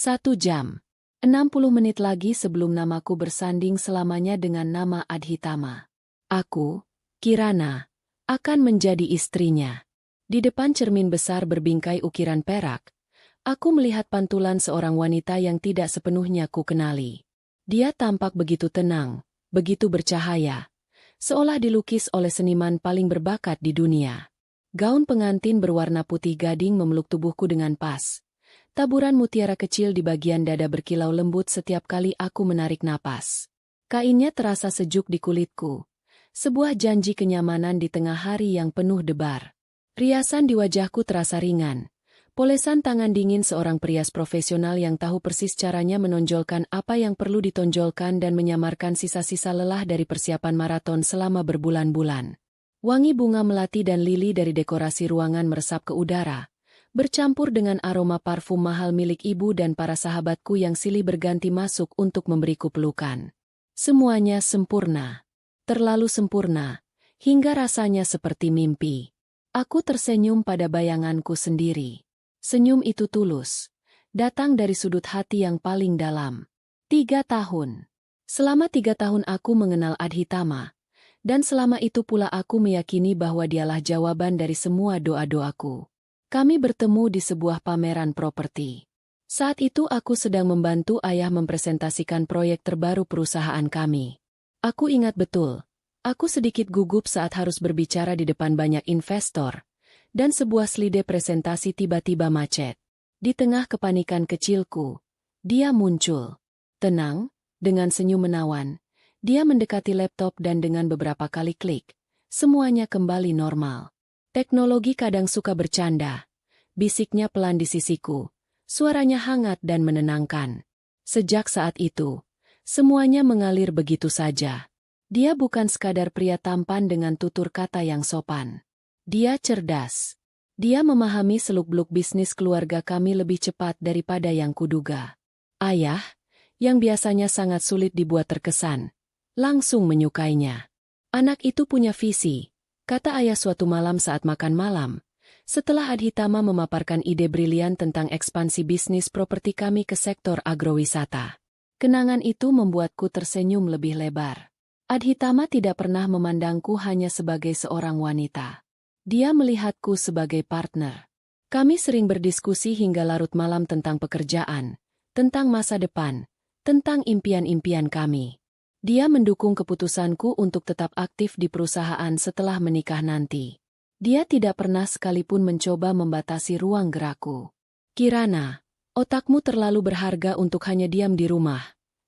1 jam. 60 menit lagi sebelum namaku bersanding selamanya dengan nama Adhitama. Aku, Kirana, akan menjadi istrinya. Di depan cermin besar berbingkai ukiran perak, aku melihat pantulan seorang wanita yang tidak sepenuhnya ku kenali. Dia tampak begitu tenang, begitu bercahaya, seolah dilukis oleh seniman paling berbakat di dunia. Gaun pengantin berwarna putih gading memeluk tubuhku dengan pas. Taburan mutiara kecil di bagian dada berkilau lembut setiap kali aku menarik napas. Kainnya terasa sejuk di kulitku. Sebuah janji kenyamanan di tengah hari yang penuh debar. Riasan di wajahku terasa ringan. Polesan tangan dingin seorang perias profesional yang tahu persis caranya menonjolkan apa yang perlu ditonjolkan dan menyamarkan sisa-sisa lelah dari persiapan maraton selama berbulan-bulan. Wangi bunga melati dan lili dari dekorasi ruangan meresap ke udara, bercampur dengan aroma parfum mahal milik ibu dan para sahabatku yang silih berganti masuk untuk memberiku pelukan. Semuanya sempurna. Terlalu sempurna, hingga rasanya seperti mimpi. Aku tersenyum pada bayanganku sendiri. Senyum itu tulus, datang dari sudut hati yang paling dalam. 3 tahun. Selama 3 tahun aku mengenal Adhitama, dan selama itu pula aku meyakini bahwa dialah jawaban dari semua doa-doaku. Kami bertemu di sebuah pameran properti. Saat itu aku sedang membantu ayah mempresentasikan proyek terbaru perusahaan kami. Aku ingat betul, aku sedikit gugup saat harus berbicara di depan banyak investor, dan sebuah slide presentasi tiba-tiba macet. Di tengah kepanikan kecilku, dia muncul. Tenang, dengan senyum menawan, dia mendekati laptop dan dengan beberapa kali klik, semuanya kembali normal. Teknologi kadang suka bercanda. Bisiknya pelan di sisiku, suaranya hangat dan menenangkan. Sejak saat itu, semuanya mengalir begitu saja. Dia bukan sekadar pria tampan dengan tutur kata yang sopan. Dia cerdas. Dia memahami seluk-beluk bisnis keluarga kami lebih cepat daripada yang kuduga. Ayah, yang biasanya sangat sulit dibuat terkesan, langsung menyukainya. Anak itu punya visi, kata ayah suatu malam saat makan malam, setelah Adhitama memaparkan ide brilian tentang ekspansi bisnis properti kami ke sektor agrowisata. Kenangan itu membuatku tersenyum lebih lebar. Adhitama tidak pernah memandangku hanya sebagai seorang wanita. Dia melihatku sebagai partner. Kami sering berdiskusi hingga larut malam tentang pekerjaan, tentang masa depan, tentang impian-impian kami. Dia mendukung keputusanku untuk tetap aktif di perusahaan setelah menikah nanti. Dia tidak pernah sekalipun mencoba membatasi ruang gerakku. Kirana, otakmu terlalu berharga untuk hanya diam di rumah,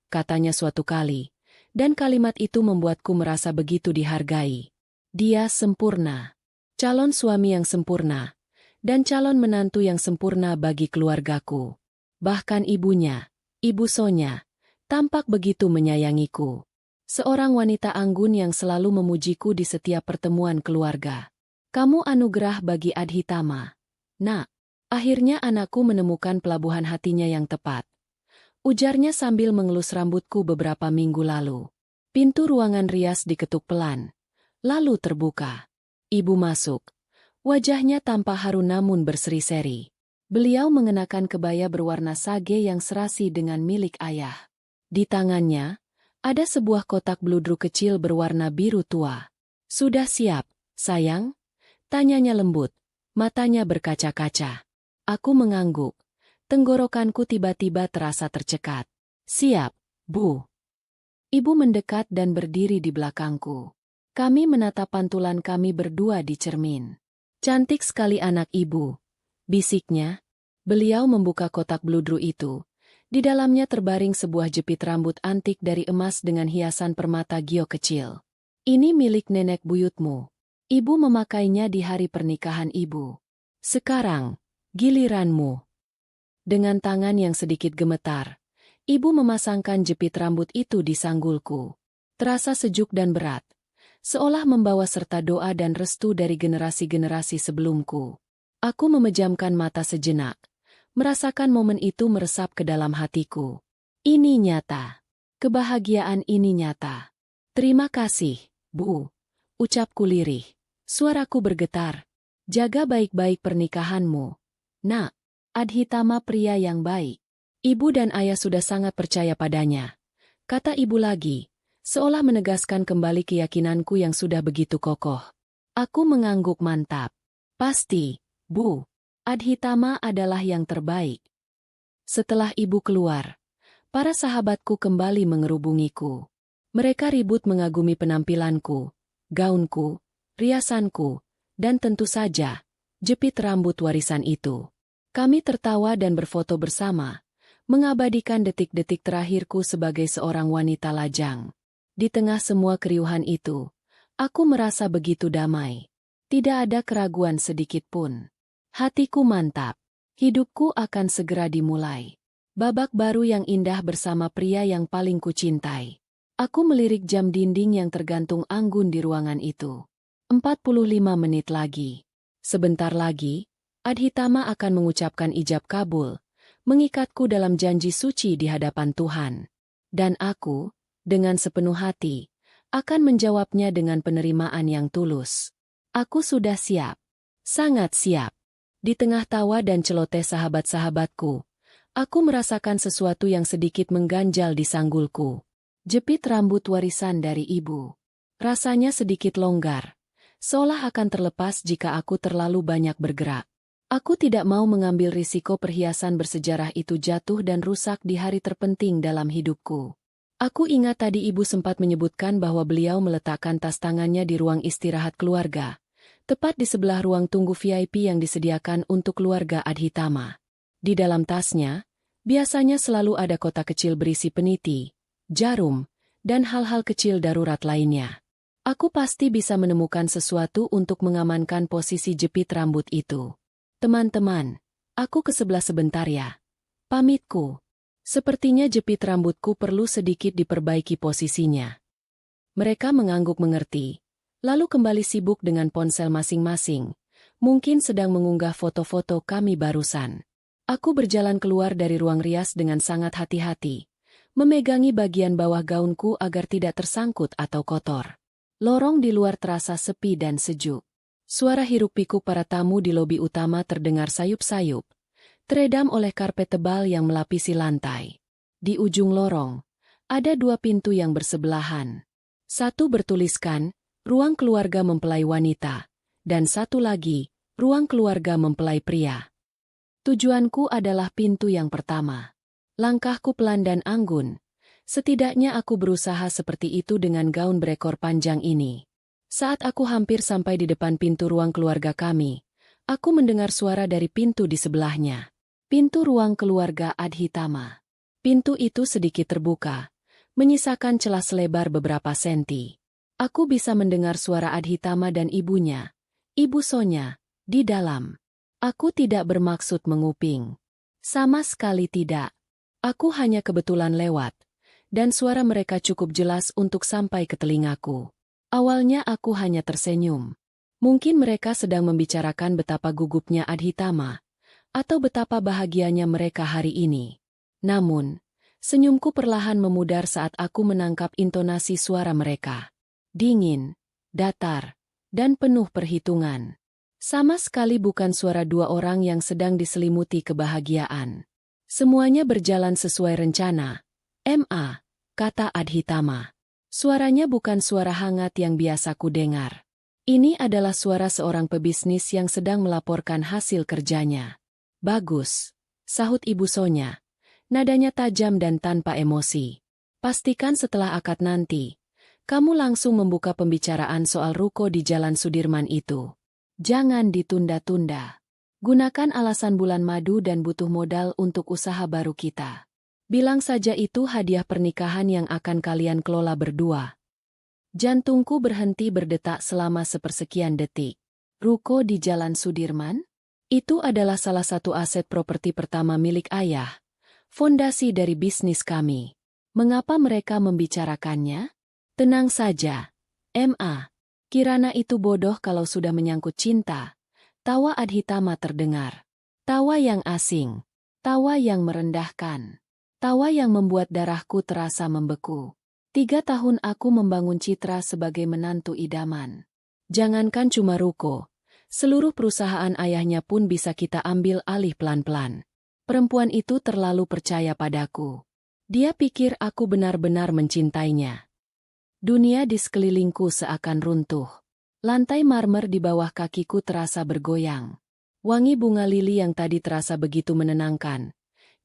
katanya suatu kali, dan kalimat itu membuatku merasa begitu dihargai. Dia sempurna. Calon suami yang sempurna, dan calon menantu yang sempurna bagi keluargaku. Bahkan ibunya, Ibu Sonya, tampak begitu menyayangiku. Seorang wanita anggun yang selalu memujiku di setiap pertemuan keluarga. Kamu anugerah bagi Adhitama. Nak, akhirnya anakku menemukan pelabuhan hatinya yang tepat. Ujarnya sambil mengelus rambutku beberapa minggu lalu. Pintu ruangan rias diketuk pelan, lalu terbuka. Ibu masuk. Wajahnya tampak haru namun berseri-seri. Beliau mengenakan kebaya berwarna sage yang serasi dengan milik ayah. Di tangannya, ada sebuah kotak bludru kecil berwarna biru tua. Sudah siap, sayang? Tanyanya lembut, matanya berkaca-kaca. Aku mengangguk. Tenggorokanku tiba-tiba terasa tercekat. Siap, Bu. Ibu mendekat dan berdiri di belakangku. Kami menatap pantulan kami berdua di cermin. Cantik sekali anak ibu, bisiknya. Beliau membuka kotak bludru itu. Di dalamnya terbaring sebuah jepit rambut antik dari emas dengan hiasan permata giok kecil. Ini milik nenek buyutmu. Ibu memakainya di hari pernikahan ibu. Sekarang, giliranmu. Dengan tangan yang sedikit gemetar, ibu memasangkan jepit rambut itu di sanggulku. Terasa sejuk dan berat, seolah membawa serta doa dan restu dari generasi-generasi sebelumku. Aku memejamkan mata sejenak, merasakan momen itu meresap ke dalam hatiku. Ini nyata. Kebahagiaan ini nyata. Terima kasih, Bu. Ucapku lirih. Suaraku bergetar. Jaga baik-baik pernikahanmu. Nak, Adhitama pria yang baik. Ibu dan ayah sudah sangat percaya padanya. Kata ibu lagi, seolah menegaskan kembali keyakinanku yang sudah begitu kokoh. Aku mengangguk mantap. Pasti, Bu. Adhitama adalah yang terbaik. Setelah ibu keluar, para sahabatku kembali mengerubungiku. Mereka ribut mengagumi penampilanku, gaunku, riasanku, dan tentu saja, jepit rambut warisan itu. Kami tertawa dan berfoto bersama, mengabadikan detik-detik terakhirku sebagai seorang wanita lajang. Di tengah semua keriuhan itu, aku merasa begitu damai. Tidak ada keraguan sedikit pun. Hatiku mantap. Hidupku akan segera dimulai. Babak baru yang indah bersama pria yang paling kucintai. Aku melirik jam dinding yang tergantung anggun di ruangan itu. 45 menit lagi. Sebentar lagi, Adhitama akan mengucapkan ijab kabul, mengikatku dalam janji suci di hadapan Tuhan. Dan aku, dengan sepenuh hati, akan menjawabnya dengan penerimaan yang tulus. Aku sudah siap. Sangat siap. Di tengah tawa dan celoteh sahabat-sahabatku, aku merasakan sesuatu yang sedikit mengganjal di sanggulku. Jepit rambut warisan dari ibu. Rasanya sedikit longgar, seolah akan terlepas jika aku terlalu banyak bergerak. Aku tidak mau mengambil risiko perhiasan bersejarah itu jatuh dan rusak di hari terpenting dalam hidupku. Aku ingat tadi ibu sempat menyebutkan bahwa beliau meletakkan tas tangannya di ruang istirahat keluarga, tepat di sebelah ruang tunggu VIP yang disediakan untuk keluarga Adhitama. Di dalam tasnya, biasanya selalu ada kotak kecil berisi peniti, jarum, dan hal-hal kecil darurat lainnya. Aku pasti bisa menemukan sesuatu untuk mengamankan posisi jepit rambut itu. Teman-teman, aku ke sebelah sebentar ya. Pamitku. Sepertinya jepit rambutku perlu sedikit diperbaiki posisinya. Mereka mengangguk mengerti. Lalu kembali sibuk dengan ponsel masing-masing, mungkin sedang mengunggah foto-foto kami barusan. Aku berjalan keluar dari ruang rias dengan sangat hati-hati, memegangi bagian bawah gaunku agar tidak tersangkut atau kotor. Lorong di luar terasa sepi dan sejuk. Suara hiruk-pikuk para tamu di lobi utama terdengar sayup-sayup, teredam oleh karpet tebal yang melapisi lantai. Di ujung lorong, ada dua pintu yang bersebelahan. Satu bertuliskan, ruang keluarga mempelai wanita, dan satu lagi, ruang keluarga mempelai pria. Tujuanku adalah pintu yang pertama. Langkahku pelan dan anggun. Setidaknya aku berusaha seperti itu dengan gaun berekor panjang ini. Saat aku hampir sampai di depan pintu ruang keluarga kami, aku mendengar suara dari pintu di sebelahnya. Pintu ruang keluarga Adhitama. Pintu itu sedikit terbuka, menyisakan celah selebar beberapa senti. Aku bisa mendengar suara Adhitama dan ibunya, Ibu Sonya, di dalam. Aku tidak bermaksud menguping. Sama sekali tidak. Aku hanya kebetulan lewat, dan suara mereka cukup jelas untuk sampai ke telingaku. Awalnya aku hanya tersenyum. Mungkin mereka sedang membicarakan betapa gugupnya Adhitama, atau betapa bahagianya mereka hari ini. Namun, senyumku perlahan memudar saat aku menangkap intonasi suara mereka. Dingin, datar, dan penuh perhitungan. Sama sekali bukan suara dua orang yang sedang diselimuti kebahagiaan. Semuanya berjalan sesuai rencana. M.A., kata Adhitama. Suaranya bukan suara hangat yang biasa ku dengar. Ini adalah suara seorang pebisnis yang sedang melaporkan hasil kerjanya. Bagus, sahut Ibu Sonya. Nadanya tajam dan tanpa emosi. Pastikan setelah akad nanti, kamu langsung membuka pembicaraan soal ruko di Jalan Sudirman itu. Jangan ditunda-tunda. Gunakan alasan bulan madu dan butuh modal untuk usaha baru kita. Bilang saja itu hadiah pernikahan yang akan kalian kelola berdua. Jantungku berhenti berdetak selama sepersekian detik. Ruko di Jalan Sudirman? Itu adalah salah satu aset properti pertama milik ayah. Fondasi dari bisnis kami. Mengapa mereka membicarakannya? Tenang saja. M.A. Kirana itu bodoh kalau sudah menyangkut cinta. Tawa Adhitama terdengar. Tawa yang asing. Tawa yang merendahkan. Tawa yang membuat darahku terasa membeku. 3 tahun aku membangun citra sebagai menantu idaman. Jangankan cuma ruko, seluruh perusahaan ayahnya pun bisa kita ambil alih pelan-pelan. Perempuan itu terlalu percaya padaku. Dia pikir aku benar-benar mencintainya. Dunia di sekelilingku seakan runtuh. Lantai marmer di bawah kakiku terasa bergoyang. Wangi bunga lili yang tadi terasa begitu menenangkan,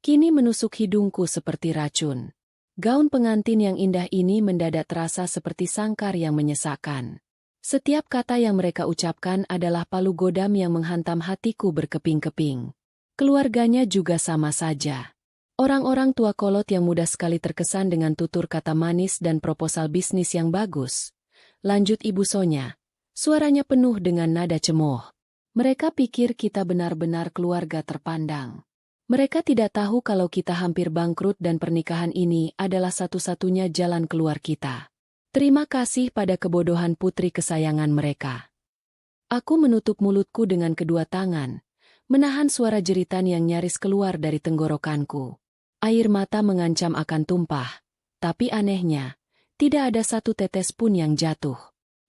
kini menusuk hidungku seperti racun. Gaun pengantin yang indah ini mendadak terasa seperti sangkar yang menyesakkan. Setiap kata yang mereka ucapkan adalah palu godam yang menghantam hatiku berkeping-keping. Keluarganya juga sama saja. Orang-orang tua kolot yang mudah sekali terkesan dengan tutur kata manis dan proposal bisnis yang bagus. Lanjut Ibu Sonya. Suaranya penuh dengan nada cemooh. Mereka pikir kita benar-benar keluarga terpandang. Mereka tidak tahu kalau kita hampir bangkrut dan pernikahan ini adalah satu-satunya jalan keluar kita. Terima kasih pada kebodohan putri kesayangan mereka. Aku menutup mulutku dengan kedua tangan, menahan suara jeritan yang nyaris keluar dari tenggorokanku. Air mata mengancam akan tumpah, tapi anehnya, tidak ada satu tetes pun yang jatuh.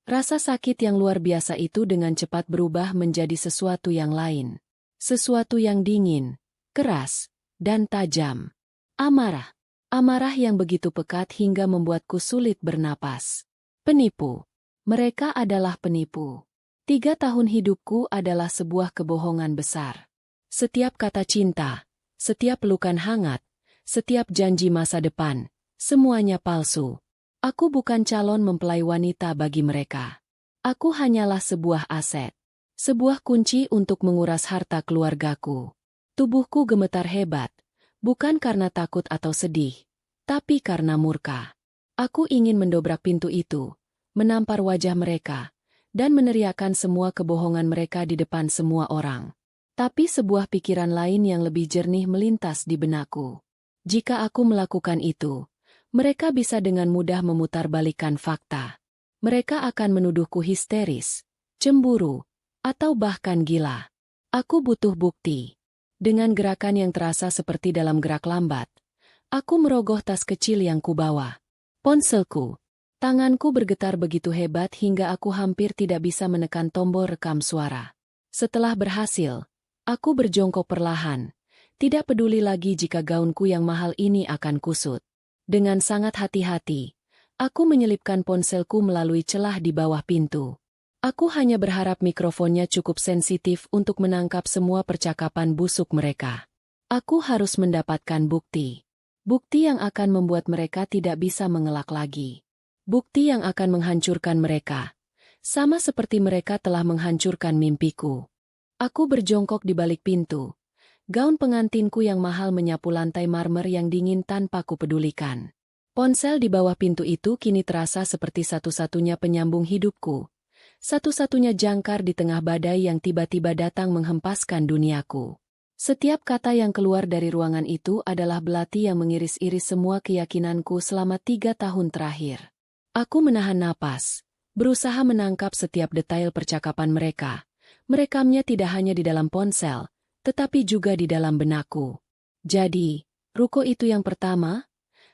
Rasa sakit yang luar biasa itu dengan cepat berubah menjadi sesuatu yang lain. Sesuatu yang dingin, keras, dan tajam. Amarah. Amarah yang begitu pekat hingga membuatku sulit bernapas. Penipu. Mereka adalah penipu. 3 tahun hidupku adalah sebuah kebohongan besar. Setiap kata cinta, setiap pelukan hangat, setiap janji masa depan, semuanya palsu. Aku bukan calon mempelai wanita bagi mereka. Aku hanyalah sebuah aset. Sebuah kunci untuk menguras harta keluargaku. Tubuhku gemetar hebat, bukan karena takut atau sedih, tapi karena murka. Aku ingin mendobrak pintu itu, menampar wajah mereka, dan meneriakkan semua kebohongan mereka di depan semua orang. Tapi sebuah pikiran lain yang lebih jernih melintas di benakku. Jika aku melakukan itu, mereka bisa dengan mudah memutarbalikkan fakta. Mereka akan menuduhku histeris, cemburu, atau bahkan gila. Aku butuh bukti. Dengan gerakan yang terasa seperti dalam gerak lambat, aku merogoh tas kecil yang kubawa. Ponselku. Tanganku bergetar begitu hebat hingga aku hampir tidak bisa menekan tombol rekam suara. Setelah berhasil, aku berjongkok perlahan. Tidak peduli lagi jika gaunku yang mahal ini akan kusut. Dengan sangat hati-hati, aku menyelipkan ponselku melalui celah di bawah pintu. Aku hanya berharap mikrofonnya cukup sensitif untuk menangkap semua percakapan busuk mereka. Aku harus mendapatkan bukti. Bukti yang akan membuat mereka tidak bisa mengelak lagi. Bukti yang akan menghancurkan mereka. Sama seperti mereka telah menghancurkan mimpiku. Aku berjongkok di balik pintu. Gaun pengantinku yang mahal menyapu lantai marmer yang dingin tanpa kupedulikan. Ponsel di bawah pintu itu kini terasa seperti satu-satunya penyambung hidupku. Satu-satunya jangkar di tengah badai yang tiba-tiba datang menghempaskan duniaku. Setiap kata yang keluar dari ruangan itu adalah belati yang mengiris-iris semua keyakinanku selama 3 tahun terakhir. Aku menahan napas, berusaha menangkap setiap detail percakapan mereka. Merekamnya tidak hanya di dalam ponsel, tetapi juga di dalam benakku. Jadi, ruko itu yang pertama?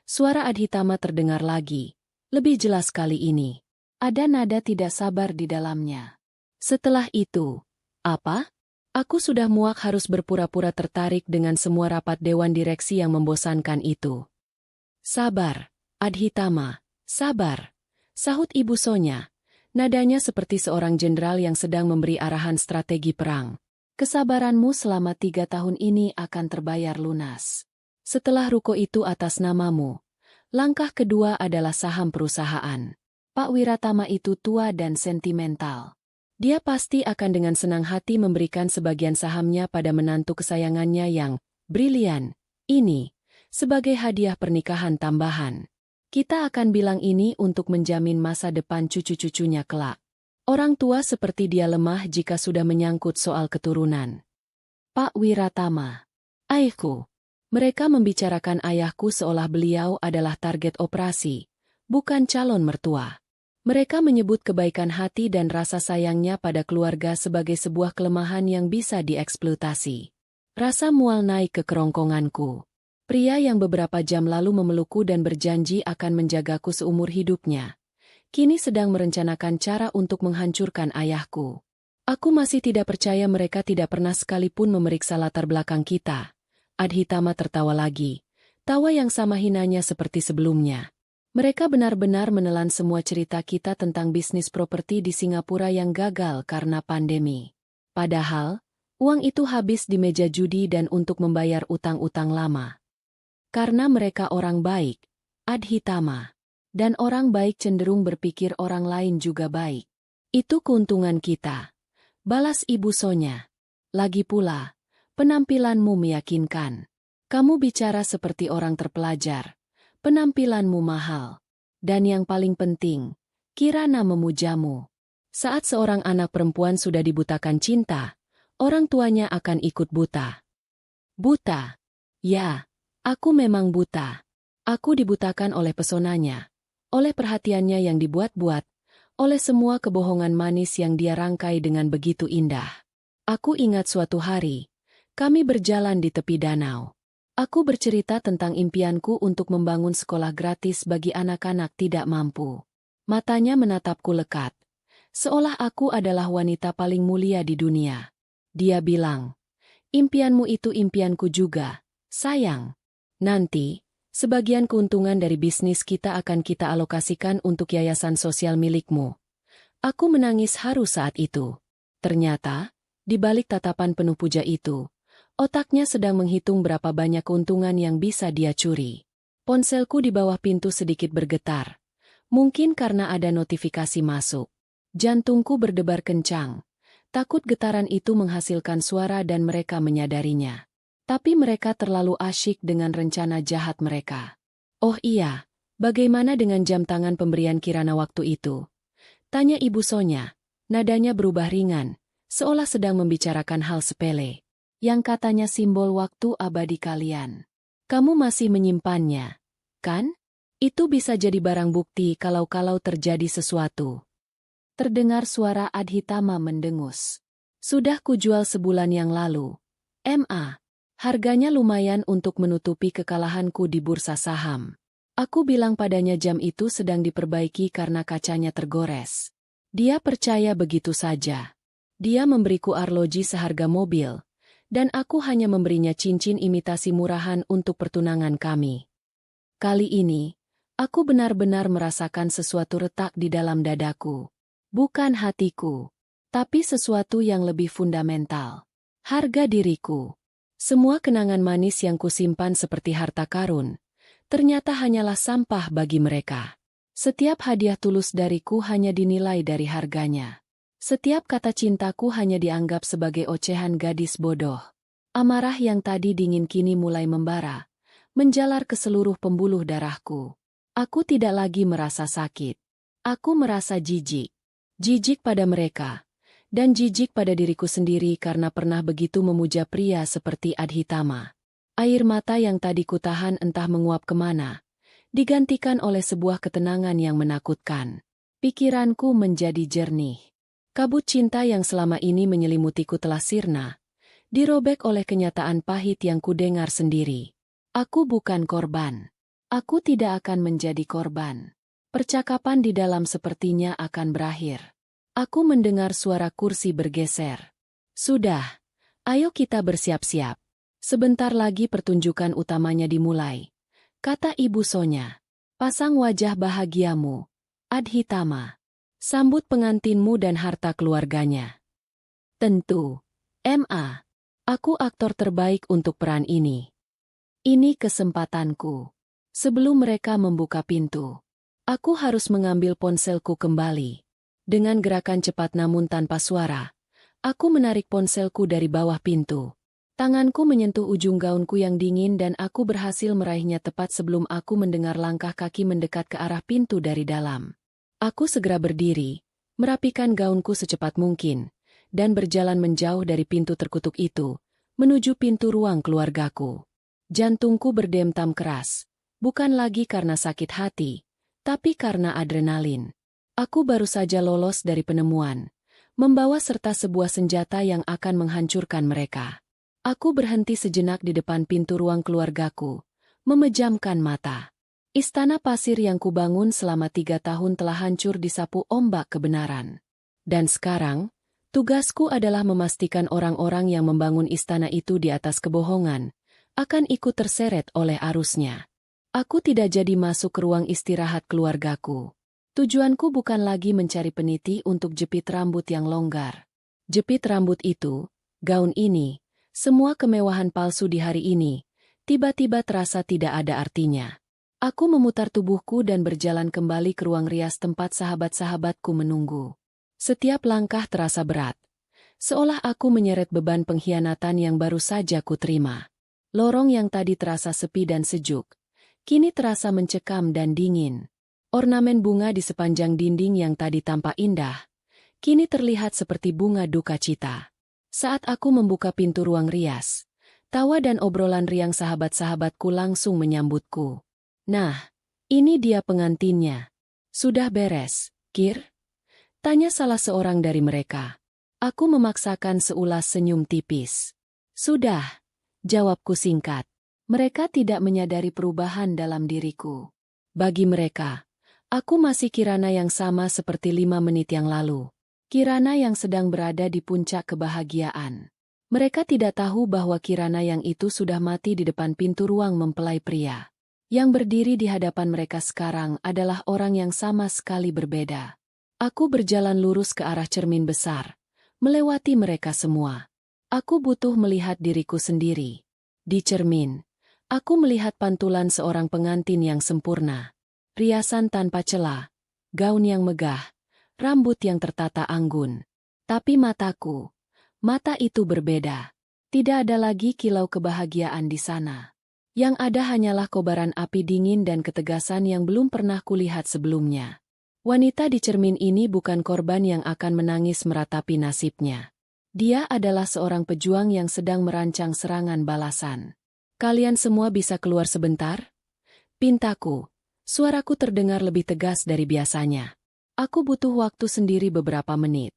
Suara Adhitama terdengar lagi. Lebih jelas kali ini. Ada nada tidak sabar di dalamnya. Setelah itu, apa? Aku sudah muak harus berpura-pura tertarik dengan semua rapat dewan direksi yang membosankan itu. Sabar, Adhitama, sabar. Sahut Ibu Sonya. Nadanya seperti seorang jenderal yang sedang memberi arahan strategi perang. Kesabaranmu selama 3 tahun ini akan terbayar lunas. Setelah ruko itu atas namamu, langkah kedua adalah saham perusahaan. Pak Wiratama itu tua dan sentimental. Dia pasti akan dengan senang hati memberikan sebagian sahamnya pada menantu kesayangannya yang brilian ini, sebagai hadiah pernikahan tambahan. Kita akan bilang ini untuk menjamin masa depan cucu-cucunya kelak. Orang tua seperti dia lemah jika sudah menyangkut soal keturunan. Pak Wiratama. Ayahku. Mereka membicarakan ayahku seolah beliau adalah target operasi, bukan calon mertua. Mereka menyebut kebaikan hati dan rasa sayangnya pada keluarga sebagai sebuah kelemahan yang bisa dieksploitasi. Rasa mual naik ke kerongkonganku. Pria yang beberapa jam lalu memelukku dan berjanji akan menjagaku seumur hidupnya, kini sedang merencanakan cara untuk menghancurkan ayahku. Aku masih tidak percaya mereka tidak pernah sekalipun memeriksa latar belakang kita. Adhitama tertawa lagi, tawa yang sama hinanya seperti sebelumnya. Mereka benar-benar menelan semua cerita kita tentang bisnis properti di Singapura yang gagal karena pandemi. Padahal, uang itu habis di meja judi dan untuk membayar utang-utang lama. Karena mereka orang baik, Adhitama. Dan orang baik cenderung berpikir orang lain juga baik. Itu keuntungan kita. Balas Ibu Sonya. Lagi pula, penampilanmu meyakinkan. Kamu bicara seperti orang terpelajar. Penampilanmu mahal. Dan yang paling penting, Kirana memujamu. Saat seorang anak perempuan sudah dibutakan cinta, orang tuanya akan ikut buta. Buta? Ya, aku memang buta. Aku dibutakan oleh pesonanya, oleh perhatiannya yang dibuat-buat, oleh semua kebohongan manis yang dia rangkai dengan begitu indah. Aku ingat suatu hari, kami berjalan di tepi danau. Aku bercerita tentang impianku untuk membangun sekolah gratis bagi anak-anak tidak mampu. Matanya menatapku lekat, seolah aku adalah wanita paling mulia di dunia. Dia bilang, impianmu itu impianku juga, sayang. Nanti, sebagian keuntungan dari bisnis kita akan kita alokasikan untuk yayasan sosial milikmu. Aku menangis haru saat itu. Ternyata, di balik tatapan penuh puja itu, otaknya sedang menghitung berapa banyak keuntungan yang bisa dia curi. Ponselku di bawah pintu sedikit bergetar. Mungkin karena ada notifikasi masuk. Jantungku berdebar kencang. Takut getaran itu menghasilkan suara dan mereka menyadarinya. Tapi mereka terlalu asyik dengan rencana jahat mereka. Oh iya, bagaimana dengan jam tangan pemberian Kirana waktu itu? Tanya Ibu Sonya. Nadanya berubah ringan, seolah sedang membicarakan hal sepele. Yang katanya simbol waktu abadi kalian. Kamu masih menyimpannya, kan? Itu bisa jadi barang bukti kalau terjadi sesuatu. Terdengar suara Adhitama mendengus. Sudah kujual sebulan yang lalu. Ma, harganya lumayan untuk menutupi kekalahanku di bursa saham. Aku bilang padanya jam itu sedang diperbaiki karena kacanya tergores. Dia percaya begitu saja. Dia memberiku arloji seharga mobil. Dan aku hanya memberinya cincin imitasi murahan untuk pertunangan kami. Kali ini, aku benar-benar merasakan sesuatu retak di dalam dadaku. Bukan hatiku, tapi sesuatu yang lebih fundamental. Harga diriku. Semua kenangan manis yang kusimpan seperti harta karun, ternyata hanyalah sampah bagi mereka. Setiap hadiah tulus dariku hanya dinilai dari harganya. Setiap kata cintaku hanya dianggap sebagai ocehan gadis bodoh. Amarah yang tadi dingin kini mulai membara, menjalar ke seluruh pembuluh darahku. Aku tidak lagi merasa sakit. Aku merasa jijik. Jijik pada mereka, dan jijik pada diriku sendiri karena pernah begitu memuja pria seperti Adhitama. Air mata yang tadi kutahan entah menguap kemana, digantikan oleh sebuah ketenangan yang menakutkan. Pikiranku menjadi jernih. Kabut cinta yang selama ini menyelimutiku telah sirna, dirobek oleh kenyataan pahit yang kudengar sendiri. Aku bukan korban. Aku tidak akan menjadi korban. Percakapan di dalam sepertinya akan berakhir. Aku mendengar suara kursi bergeser. Sudah, ayo kita bersiap-siap. Sebentar lagi pertunjukan utamanya dimulai. Kata Ibu Sonya. Pasang wajah bahagiamu, Adhitama. Sambut pengantinmu dan harta keluarganya. Tentu, Ma. Aku aktor terbaik untuk peran ini. Ini kesempatanku. Sebelum mereka membuka pintu, aku harus mengambil ponselku kembali. Dengan gerakan cepat namun tanpa suara, aku menarik ponselku dari bawah pintu. Tanganku menyentuh ujung gaunku yang dingin dan aku berhasil meraihnya tepat sebelum aku mendengar langkah kaki mendekat ke arah pintu dari dalam. Aku segera berdiri, merapikan gaunku secepat mungkin, dan berjalan menjauh dari pintu terkutuk itu, menuju pintu ruang keluargaku. Jantungku berdemtam keras, bukan lagi karena sakit hati, tapi karena adrenalin. Aku baru saja lolos dari penemuan, membawa serta sebuah senjata yang akan menghancurkan mereka. Aku berhenti sejenak di depan pintu ruang keluargaku, memejamkan mata. Istana pasir yang kubangun selama 3 tahun telah hancur disapu ombak kebenaran. Dan sekarang, tugasku adalah memastikan orang-orang yang membangun istana itu di atas kebohongan, akan ikut terseret oleh arusnya. Aku tidak jadi masuk ke ruang istirahat keluargaku. Tujuanku bukan lagi mencari peniti untuk jepit rambut yang longgar. Jepit rambut itu, gaun ini, semua kemewahan palsu di hari ini, tiba-tiba terasa tidak ada artinya. Aku memutar tubuhku dan berjalan kembali ke ruang rias tempat sahabat-sahabatku menunggu. Setiap langkah terasa berat, seolah aku menyeret beban pengkhianatan yang baru saja kuterima. Lorong yang tadi terasa sepi dan sejuk, kini terasa mencekam dan dingin. Ornamen bunga di sepanjang dinding yang tadi tampak indah, kini terlihat seperti bunga duka cita. Saat aku membuka pintu ruang rias, tawa dan obrolan riang sahabat-sahabatku langsung menyambutku. Nah, ini dia pengantinnya. Sudah beres, Kir? Tanya salah seorang dari mereka. Aku memaksakan seulas senyum tipis. Sudah, jawabku singkat. Mereka tidak menyadari perubahan dalam diriku. Bagi mereka, aku masih Kirana yang sama seperti 5 menit yang lalu. Kirana yang sedang berada di puncak kebahagiaan. Mereka tidak tahu bahwa Kirana yang itu sudah mati di depan pintu ruang mempelai pria. Yang berdiri di hadapan mereka sekarang adalah orang yang sama sekali berbeda. Aku berjalan lurus ke arah cermin besar, melewati mereka semua. Aku butuh melihat diriku sendiri. Di cermin, aku melihat pantulan seorang pengantin yang sempurna. Riasan tanpa celah, gaun yang megah, rambut yang tertata anggun. Tapi mataku, mata itu berbeda. Tidak ada lagi kilau kebahagiaan di sana. Yang ada hanyalah kobaran api dingin dan ketegasan yang belum pernah kulihat sebelumnya. Wanita di cermin ini bukan korban yang akan menangis meratapi nasibnya. Dia adalah seorang pejuang yang sedang merancang serangan balasan. Kalian semua bisa keluar sebentar? Pintaku. Suaraku terdengar lebih tegas dari biasanya. Aku butuh waktu sendiri beberapa menit.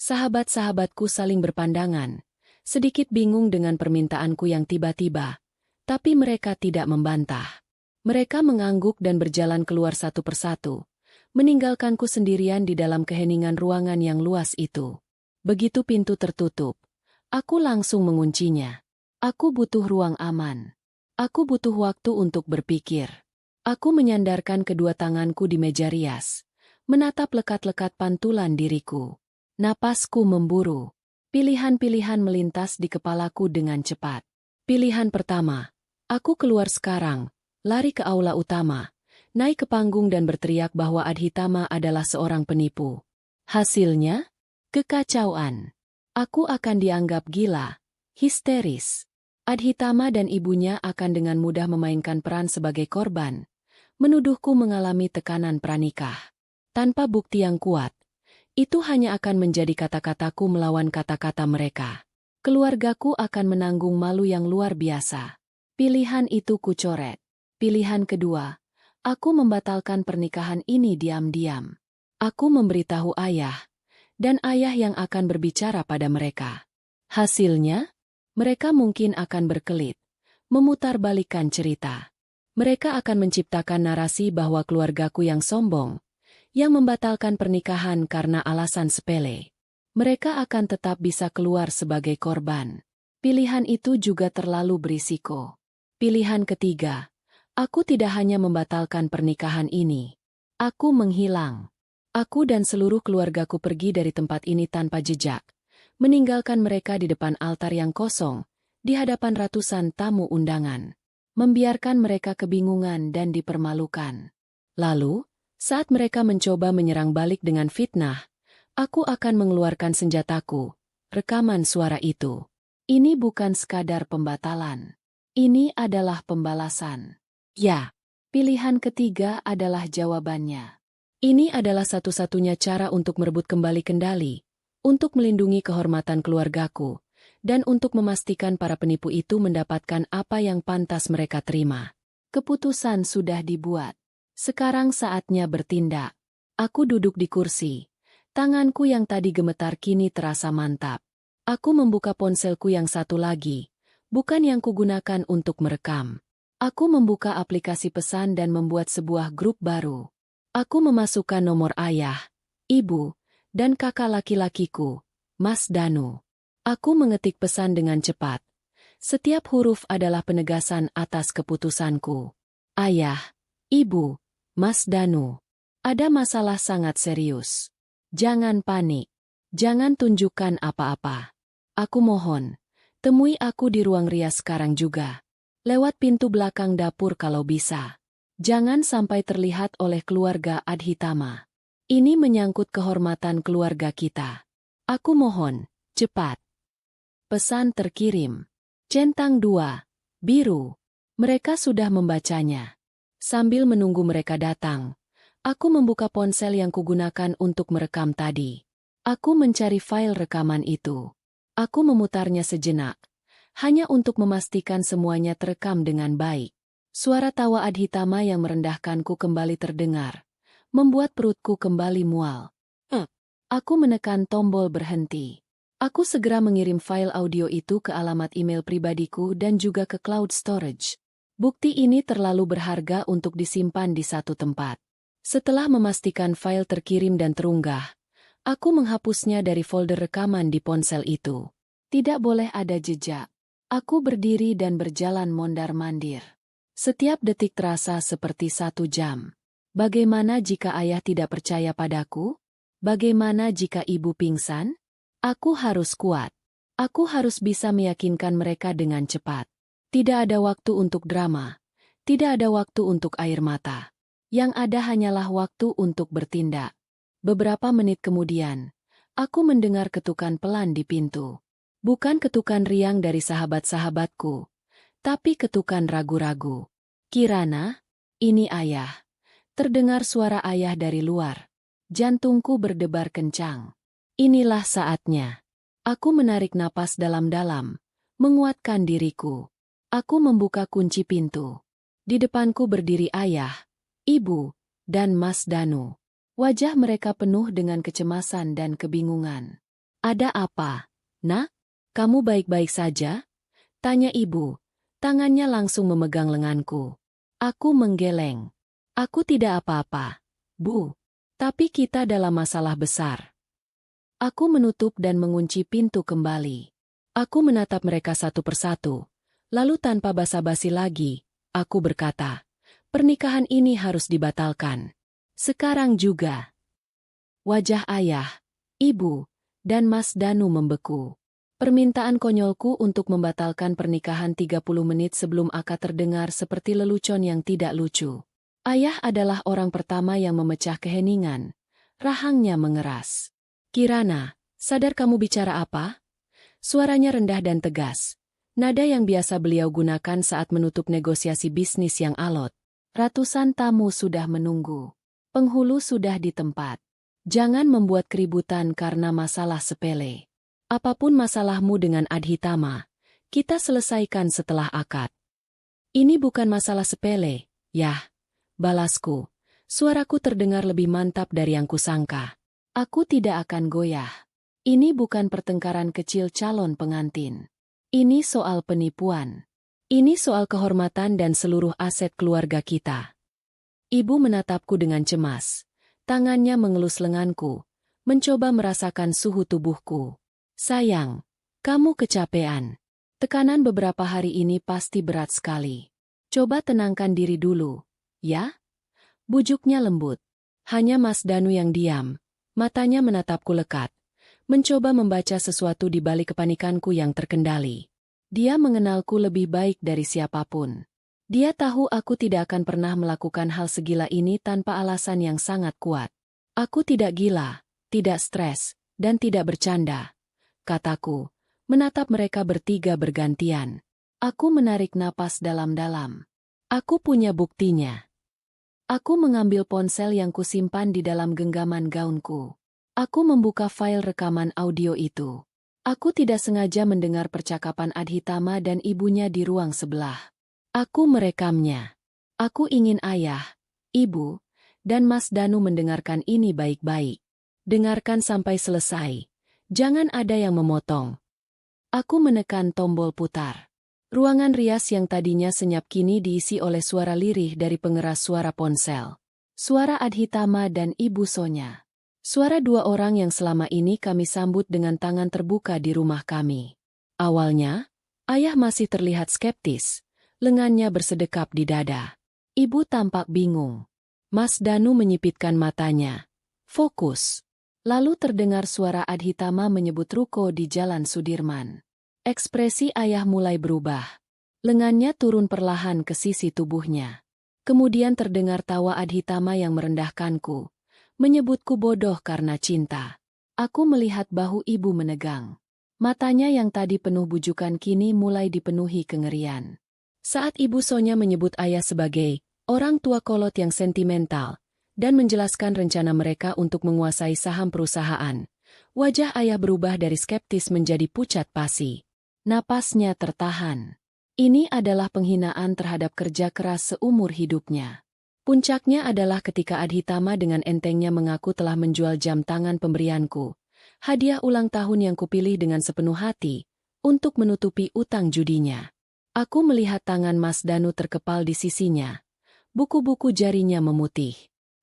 Sahabat-sahabatku saling berpandangan, sedikit bingung dengan permintaanku yang tiba-tiba, tapi mereka tidak membantah. Mereka mengangguk dan berjalan keluar satu persatu, meninggalkanku sendirian di dalam keheningan ruangan yang luas itu. Begitu pintu tertutup, aku langsung menguncinya. Aku butuh ruang aman. Aku butuh waktu untuk berpikir. Aku menyandarkan kedua tanganku di meja rias, menatap lekat-lekat pantulan diriku. Napasku memburu. Pilihan-pilihan melintas di kepalaku dengan cepat. Pilihan pertama, aku keluar sekarang, lari ke aula utama, naik ke panggung dan berteriak bahwa Adhitama adalah seorang penipu. Hasilnya? Kekacauan. Aku akan dianggap gila, histeris. Adhitama dan ibunya akan dengan mudah memainkan peran sebagai korban, menuduhku mengalami tekanan pranikah. Tanpa bukti yang kuat, itu hanya akan menjadi kata-kataku melawan kata-kata mereka. Keluargaku akan menanggung malu yang luar biasa. Pilihan itu kucoret. Pilihan kedua, aku membatalkan pernikahan ini diam-diam. Aku memberitahu ayah, dan ayah yang akan berbicara pada mereka. Hasilnya, mereka mungkin akan berkelit, memutarbalikkan cerita. Mereka akan menciptakan narasi bahwa keluargaku yang sombong, yang membatalkan pernikahan karena alasan sepele. Mereka akan tetap bisa keluar sebagai korban. Pilihan itu juga terlalu berisiko. Pilihan ketiga, aku tidak hanya membatalkan pernikahan ini. Aku menghilang. Aku dan seluruh keluargaku pergi dari tempat ini tanpa jejak, meninggalkan mereka di depan altar yang kosong, di hadapan ratusan tamu undangan. Membiarkan mereka kebingungan dan dipermalukan. Lalu, saat mereka mencoba menyerang balik dengan fitnah, aku akan mengeluarkan senjataku, rekaman suara itu. Ini bukan sekadar pembatalan. Ini adalah pembalasan. Ya, pilihan ketiga adalah jawabannya. Ini adalah satu-satunya cara untuk merebut kembali kendali, untuk melindungi kehormatan keluargaku, dan untuk memastikan para penipu itu mendapatkan apa yang pantas mereka terima. Keputusan sudah dibuat. Sekarang saatnya bertindak. Aku duduk di kursi. Tanganku yang tadi gemetar kini terasa mantap. Aku membuka ponselku yang satu lagi, bukan yang kugunakan untuk merekam. Aku membuka aplikasi pesan dan membuat sebuah grup baru. Aku memasukkan nomor ayah, ibu, dan kakak laki-lakiku, Mas Danu. Aku mengetik pesan dengan cepat, Setiap huruf adalah penegasan atas keputusanku. Ayah, Ibu, Mas Danu, ada masalah sangat serius. Jangan panik. Jangan tunjukkan apa-apa. Aku mohon, temui aku di ruang rias sekarang juga. Lewat pintu belakang dapur kalau bisa. Jangan sampai terlihat oleh keluarga Adhitama. Ini menyangkut kehormatan keluarga kita. Aku mohon, cepat. Pesan terkirim. Centang 2, biru. Mereka sudah membacanya. Sambil menunggu mereka datang, aku membuka ponsel yang kugunakan untuk merekam tadi. Aku mencari file rekaman itu. Aku memutarnya sejenak, hanya untuk memastikan semuanya terekam dengan baik. Suara tawa Adhitama yang merendahkanku kembali terdengar, membuat perutku kembali mual. Aku menekan tombol berhenti. Aku segera mengirim file audio itu ke alamat email pribadiku dan juga ke cloud storage. Bukti ini terlalu berharga untuk disimpan di satu tempat. Setelah memastikan file terkirim dan terunggah, aku menghapusnya dari folder rekaman di ponsel itu. Tidak boleh ada jejak. Aku berdiri dan berjalan mondar-mandir. Setiap detik terasa seperti 1 jam. Bagaimana jika ayah tidak percaya padaku? Bagaimana jika ibu pingsan? Aku harus kuat. Aku harus bisa meyakinkan mereka dengan cepat. Tidak ada waktu untuk drama. Tidak ada waktu untuk air mata. Yang ada hanyalah waktu untuk bertindak. Beberapa menit kemudian, aku mendengar ketukan pelan di pintu. Bukan ketukan riang dari sahabat-sahabatku, tapi ketukan ragu-ragu. Kirana, ini ayah. Terdengar suara ayah dari luar. Jantungku berdebar kencang. Inilah saatnya. Aku menarik napas dalam-dalam, menguatkan diriku. Aku membuka kunci pintu. Di depanku berdiri ayah, ibu, dan Mas Danu. Wajah mereka penuh dengan kecemasan dan kebingungan. Ada apa, Nak? Kamu baik-baik saja? Tanya ibu. Tangannya langsung memegang lenganku. Aku menggeleng. Aku tidak apa-apa, Bu. Tapi kita dalam masalah besar. Aku menutup dan mengunci pintu kembali. Aku menatap mereka satu persatu. Lalu tanpa basa-basi lagi, aku berkata, pernikahan ini harus dibatalkan. Sekarang juga. Wajah ayah, ibu, dan Mas Danu membeku. Permintaan konyolku untuk membatalkan pernikahan 30 menit sebelum akad terdengar seperti lelucon yang tidak lucu. Ayah adalah orang pertama yang memecah keheningan. Rahangnya mengeras. Kirana, sadar kamu bicara apa? Suaranya rendah dan tegas. Nada yang biasa beliau gunakan saat menutup negosiasi bisnis yang alot. Ratusan tamu sudah menunggu. Penghulu sudah di tempat. Jangan membuat keributan karena masalah sepele. Apapun masalahmu dengan Adhitama, kita selesaikan setelah akad. Ini bukan masalah sepele, Yah. Balasku. Suaraku terdengar lebih mantap dari yang kusangka. Aku tidak akan goyah. Ini bukan pertengkaran kecil calon pengantin. Ini soal penipuan. Ini soal kehormatan dan seluruh aset keluarga kita. Ibu menatapku dengan cemas. Tangannya mengelus lenganku, mencoba merasakan suhu tubuhku. Sayang, kamu kecapean. Tekanan beberapa hari ini pasti berat sekali. Coba tenangkan diri dulu, ya? Bujuknya lembut. Hanya Mas Danu yang diam. Matanya menatapku lekat, mencoba membaca sesuatu di balik kepanikanku yang terkendali. Dia mengenalku lebih baik dari siapapun. Dia tahu aku tidak akan pernah melakukan hal segila ini tanpa alasan yang sangat kuat. Aku tidak gila, tidak stres, dan tidak bercanda. Kataku, menatap mereka bertiga bergantian. Aku menarik napas dalam-dalam. Aku punya buktinya. Aku mengambil ponsel yang kusimpan di dalam genggaman gaunku. Aku membuka file rekaman audio itu. Aku tidak sengaja mendengar percakapan Adhitama dan ibunya di ruang sebelah. Aku merekamnya. Aku ingin ayah, ibu, dan Mas Danu mendengarkan ini baik-baik. Dengarkan sampai selesai. Jangan ada yang memotong. Aku menekan tombol putar. Ruangan rias yang tadinya senyap kini diisi oleh suara lirih dari pengeras suara ponsel. Suara Adhitama dan Ibu Sonya. Suara dua orang yang selama ini kami sambut dengan tangan terbuka di rumah kami. Awalnya, Ayah masih terlihat skeptis, lengannya bersedekap di dada. Ibu tampak bingung. Mas Danu menyipitkan matanya. Fokus. Lalu terdengar suara Adhitama menyebut ruko di Jalan Sudirman. Ekspresi ayah mulai berubah. Lengannya turun perlahan ke sisi tubuhnya. Kemudian terdengar tawa Adhitama yang merendahkanku, menyebutku bodoh karena cinta. Aku melihat bahu ibu menegang. Matanya yang tadi penuh bujukan kini mulai dipenuhi kengerian. Saat Ibu Sonya menyebut ayah sebagai orang tua kolot yang sentimental dan menjelaskan rencana mereka untuk menguasai saham perusahaan, wajah ayah berubah dari skeptis menjadi pucat pasi. Napasnya tertahan. Ini adalah penghinaan terhadap kerja keras seumur hidupnya. Puncaknya adalah ketika Adhitama dengan entengnya mengaku telah menjual jam tangan pemberianku, hadiah ulang tahun yang kupilih dengan sepenuh hati, untuk menutupi utang judinya. Aku melihat tangan Mas Danu terkepal di sisinya. Buku-buku jarinya memutih.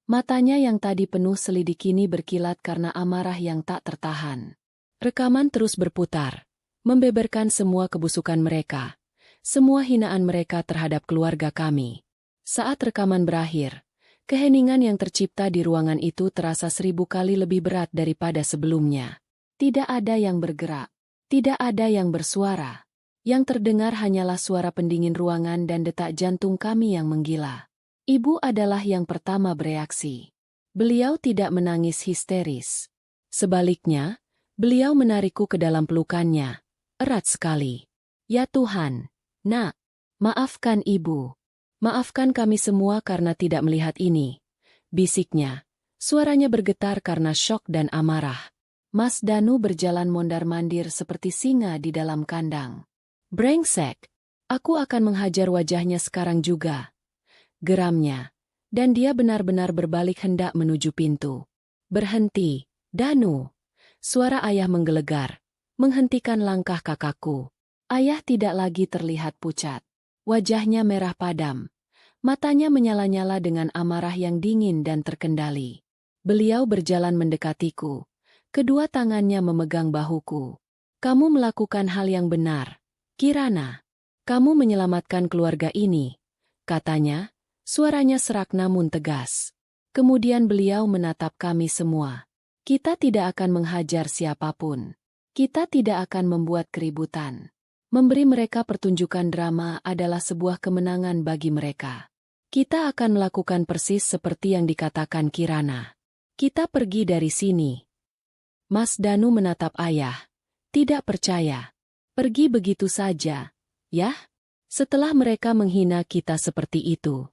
Matanya yang tadi penuh selidik kini berkilat karena amarah yang tak tertahan. Rekaman terus berputar, membeberkan semua kebusukan mereka, semua hinaan mereka terhadap keluarga kami. Saat rekaman berakhir, keheningan yang tercipta di ruangan itu terasa 1000 kali lebih berat daripada sebelumnya. Tidak ada yang bergerak, tidak ada yang bersuara. Yang terdengar hanyalah suara pendingin ruangan dan detak jantung kami yang menggila. Ibu adalah yang pertama bereaksi. Beliau tidak menangis histeris. Sebaliknya, beliau menarikku ke dalam pelukannya, erat sekali. Ya Tuhan, Nak, maafkan ibu. Maafkan kami semua karena tidak melihat ini. Bisiknya. Suaranya bergetar karena syok dan amarah. Mas Danu berjalan mondar-mandir seperti singa di dalam kandang. Brengsek. Aku akan menghajar wajahnya sekarang juga. Geramnya. Dan dia benar-benar berbalik hendak menuju pintu. Berhenti, Danu. Suara ayah menggelegar. Menghentikan langkah kakakku. Ayah tidak lagi terlihat pucat. Wajahnya merah padam. Matanya menyala-nyala dengan amarah yang dingin dan terkendali. Beliau berjalan mendekatiku. Kedua tangannya memegang bahuku. Kamu melakukan hal yang benar, Kirana. Kamu menyelamatkan keluarga ini, katanya. Suaranya serak namun tegas. Kemudian beliau menatap kami semua. Kita tidak akan menghajar siapapun. Kita tidak akan membuat keributan. Memberi mereka pertunjukan drama adalah sebuah kemenangan bagi mereka. Kita akan melakukan persis seperti yang dikatakan Kirana. Kita pergi dari sini. Mas Danu menatap ayah. Tidak percaya. Pergi begitu saja, ya? Setelah mereka menghina kita seperti itu.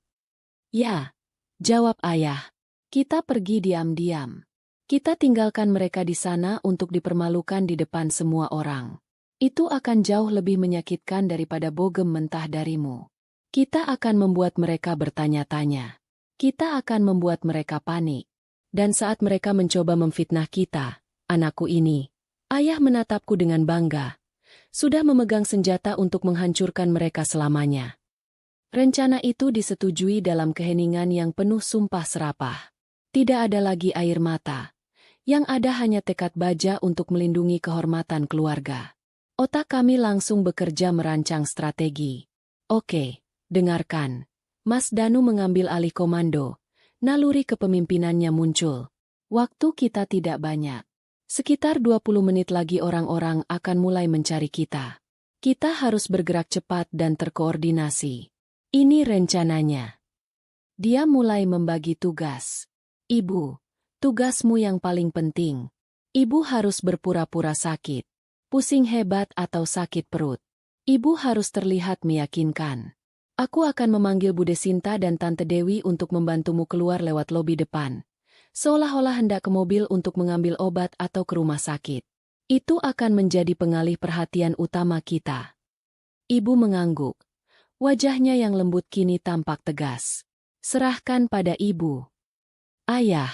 Ya, jawab ayah. Kita pergi diam-diam. Kita tinggalkan mereka di sana untuk dipermalukan di depan semua orang. Itu akan jauh lebih menyakitkan daripada bogem mentah darimu. Kita akan membuat mereka bertanya-tanya. Kita akan membuat mereka panik. Dan saat mereka mencoba memfitnah kita, anakku ini, ayah menatapku dengan bangga, sudah memegang senjata untuk menghancurkan mereka selamanya. Rencana itu disetujui dalam keheningan yang penuh sumpah serapah. Tidak ada lagi air mata. Yang ada hanya tekad baja untuk melindungi kehormatan keluarga. Otak kami langsung bekerja merancang strategi. Oke. Dengarkan. Mas Danu mengambil alih komando. Naluri kepemimpinannya muncul. Waktu kita tidak banyak. Sekitar 20 menit lagi orang-orang akan mulai mencari kita. Kita harus bergerak cepat dan terkoordinasi. Ini rencananya. Dia mulai membagi tugas. Ibu, tugasmu yang paling penting. Ibu harus berpura-pura sakit. Pusing hebat atau sakit perut. Ibu harus terlihat meyakinkan. Aku akan memanggil Bude Sinta dan Tante Dewi untuk membantumu keluar lewat lobi depan. Seolah-olah hendak ke mobil untuk mengambil obat atau ke rumah sakit. Itu akan menjadi pengalih perhatian utama kita. Ibu mengangguk. Wajahnya yang lembut kini tampak tegas. Serahkan pada ibu. Ayah,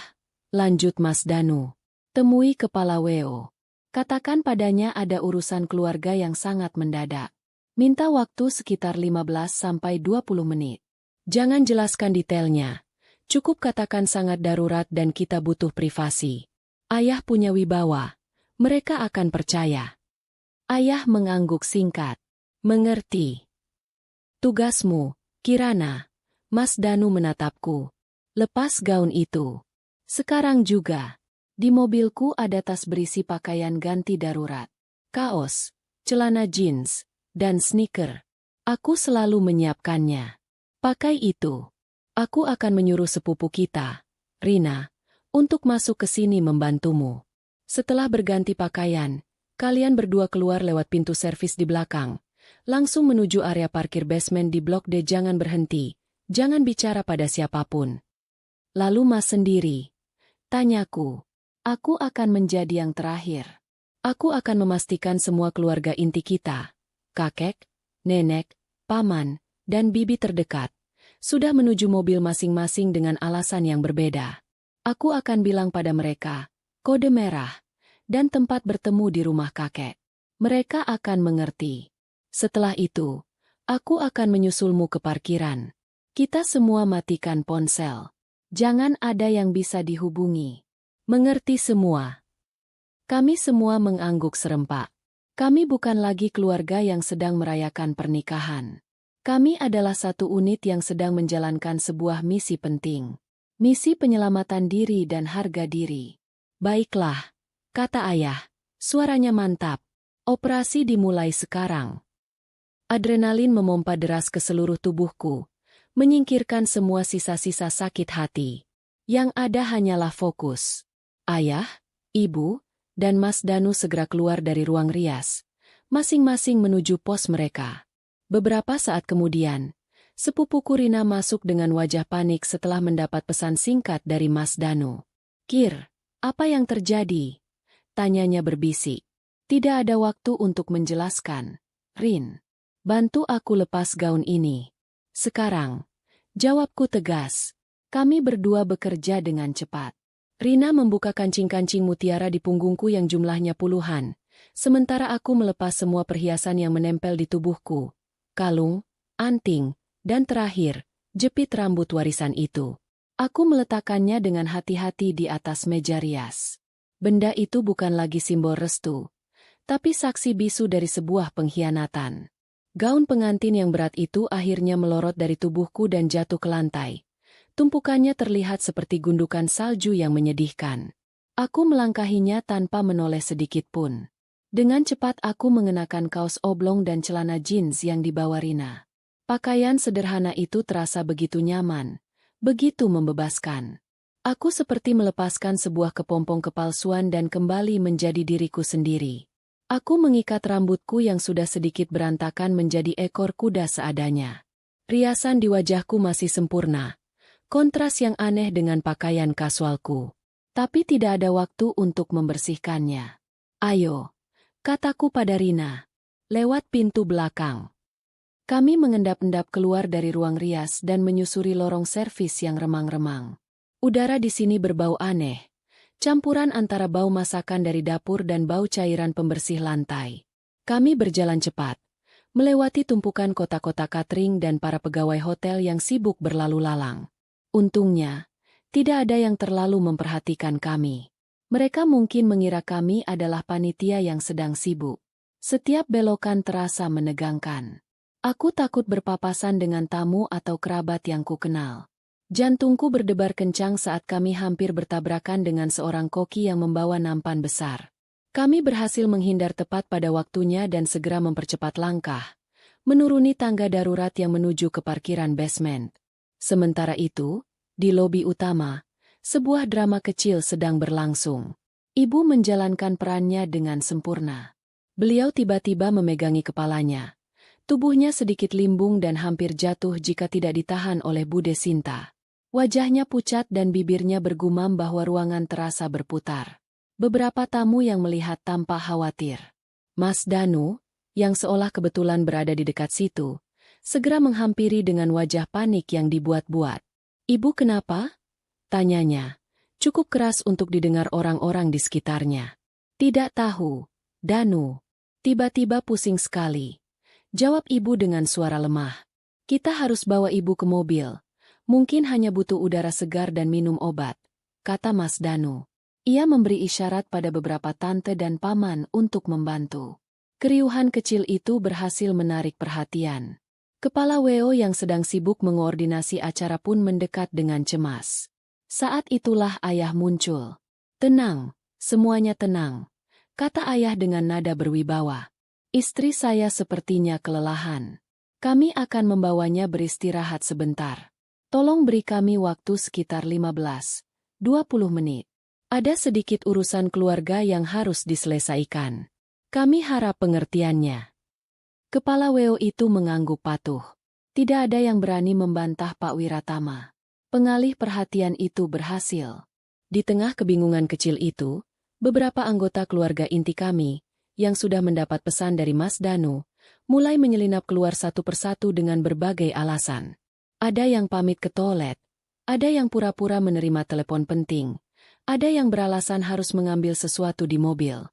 lanjut Mas Danu. Temui Kepala Weo. Katakan padanya ada urusan keluarga yang sangat mendadak. Minta waktu sekitar 15-20 menit. Jangan jelaskan detailnya. Cukup katakan sangat darurat dan kita butuh privasi. Ayah punya wibawa. Mereka akan percaya. Ayah mengangguk singkat. Mengerti. Tugasmu, Kirana. Mas Danu menatapku. Lepas gaun itu. Sekarang juga. Di mobilku ada tas berisi pakaian ganti darurat. Kaos, celana jeans, dan sneaker. Aku selalu menyiapkannya. Pakai itu. Aku akan menyuruh sepupu kita, Rina, untuk masuk ke sini membantumu. Setelah berganti pakaian, kalian berdua keluar lewat pintu servis di belakang. Langsung menuju area parkir basement di Blok D. Jangan berhenti, jangan bicara pada siapapun. Lalu Mas sendiri? Tanyaku. Aku akan menjadi yang terakhir. Aku akan memastikan semua keluarga inti kita, kakek, nenek, paman, dan bibi terdekat, sudah menuju mobil masing-masing dengan alasan yang berbeda. Aku akan bilang pada mereka, kode merah, dan tempat bertemu di rumah kakek. Mereka akan mengerti. Setelah itu, aku akan menyusulmu ke parkiran. Kita semua matikan ponsel. Jangan ada yang bisa dihubungi. Mengerti semua? Kami semua mengangguk serempak. Kami bukan lagi keluarga yang sedang merayakan pernikahan. Kami adalah satu unit yang sedang menjalankan sebuah misi penting. Misi penyelamatan diri dan harga diri. Baiklah, kata ayah. Suaranya mantap. Operasi dimulai sekarang. Adrenalin memompa deras ke seluruh tubuhku, menyingkirkan semua sisa-sisa sakit hati. Yang ada hanyalah fokus. Ayah, ibu, dan Mas Danu segera keluar dari ruang rias, masing-masing menuju pos mereka. Beberapa saat kemudian, sepupuku Rina masuk dengan wajah panik setelah mendapat pesan singkat dari Mas Danu. Kir, apa yang terjadi? Tanyanya berbisik. Tidak ada waktu untuk menjelaskan. Rin, bantu aku lepas gaun ini. Sekarang, jawabku tegas. Kami berdua bekerja dengan cepat. Rina membuka kancing-kancing mutiara di punggungku yang jumlahnya puluhan, sementara aku melepas semua perhiasan yang menempel di tubuhku. Kalung, anting, dan terakhir, jepit rambut warisan itu. Aku meletakkannya dengan hati-hati di atas meja rias. Benda itu bukan lagi simbol restu, tapi saksi bisu dari sebuah pengkhianatan. Gaun pengantin yang berat itu akhirnya melorot dari tubuhku dan jatuh ke lantai. Tumpukannya terlihat seperti gundukan salju yang menyedihkan. Aku melangkahinya tanpa menoleh sedikit pun. Dengan cepat aku mengenakan kaos oblong dan celana jeans yang dibawa Rina. Pakaian sederhana itu terasa begitu nyaman, begitu membebaskan. Aku seperti melepaskan sebuah kepompong kepalsuan dan kembali menjadi diriku sendiri. Aku mengikat rambutku yang sudah sedikit berantakan menjadi ekor kuda seadanya. Riasan di wajahku masih sempurna. Kontras yang aneh dengan pakaian kasualku. Tapi tidak ada waktu untuk membersihkannya. Ayo, kataku pada Rina. Lewat pintu belakang. Kami mengendap-endap keluar dari ruang rias dan menyusuri lorong servis yang remang-remang. Udara di sini berbau aneh. Campuran antara bau masakan dari dapur dan bau cairan pembersih lantai. Kami berjalan cepat, melewati tumpukan kotak-kotak catering dan para pegawai hotel yang sibuk berlalu lalang. Untungnya, tidak ada yang terlalu memperhatikan kami. Mereka mungkin mengira kami adalah panitia yang sedang sibuk. Setiap belokan terasa menegangkan. Aku takut berpapasan dengan tamu atau kerabat yang kukenal. Jantungku berdebar kencang saat kami hampir bertabrakan dengan seorang koki yang membawa nampan besar. Kami berhasil menghindar tepat pada waktunya dan segera mempercepat langkah, menuruni tangga darurat yang menuju ke parkiran basement. Sementara itu, di lobi utama, sebuah drama kecil sedang berlangsung. Ibu menjalankan perannya dengan sempurna. Beliau tiba-tiba memegangi kepalanya. Tubuhnya sedikit limbung dan hampir jatuh jika tidak ditahan oleh Bude Sinta. Wajahnya pucat dan bibirnya bergumam bahwa ruangan terasa berputar. Beberapa tamu yang melihat tampak khawatir. Mas Danu, yang seolah kebetulan berada di dekat situ, segera menghampiri dengan wajah panik yang dibuat-buat. Ibu kenapa? Tanyanya. Cukup keras untuk didengar orang-orang di sekitarnya. Tidak tahu, Danu. Tiba-tiba pusing sekali. Jawab ibu dengan suara lemah. Kita harus bawa ibu ke mobil. Mungkin hanya butuh udara segar dan minum obat, kata Mas Danu. Ia memberi isyarat pada beberapa tante dan paman untuk membantu. Keriuhan kecil itu berhasil menarik perhatian. Kepala Weo yang sedang sibuk mengoordinasi acara pun mendekat dengan cemas. Saat itulah ayah muncul. "Tenang, semuanya tenang," kata ayah dengan nada berwibawa. "Istri saya sepertinya kelelahan. Kami akan membawanya beristirahat sebentar. Tolong beri kami waktu sekitar 15-20 menit. Ada sedikit urusan keluarga yang harus diselesaikan. Kami harap pengertiannya." Kepala Weo itu mengangguk patuh. Tidak ada yang berani membantah Pak Wiratama. Pengalih perhatian itu berhasil. Di tengah kebingungan kecil itu, beberapa anggota keluarga inti kami, yang sudah mendapat pesan dari Mas Danu, mulai menyelinap keluar satu persatu dengan berbagai alasan. Ada yang pamit ke toilet, ada yang pura-pura menerima telepon penting, ada yang beralasan harus mengambil sesuatu di mobil.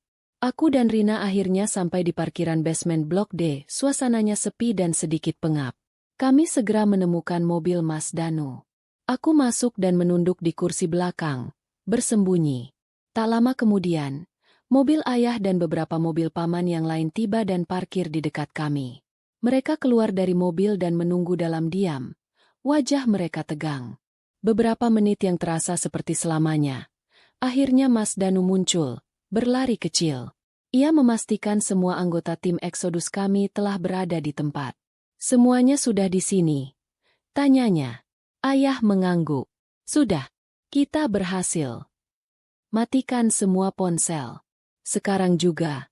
Aku dan Rina akhirnya sampai di parkiran basement Blok D, suasananya sepi dan sedikit pengap. Kami segera menemukan mobil Mas Danu. Aku masuk dan menunduk di kursi belakang, bersembunyi. Tak lama kemudian, mobil ayah dan beberapa mobil paman yang lain tiba dan parkir di dekat kami. Mereka keluar dari mobil dan menunggu dalam diam. Wajah mereka tegang. Beberapa menit yang terasa seperti selamanya. Akhirnya Mas Danu muncul, berlari kecil. Ia memastikan semua anggota tim Exodus kami telah berada di tempat. "Semuanya sudah di sini?" tanyanya. Ayah mengangguk. "Sudah. Kita berhasil. Matikan semua ponsel. Sekarang juga."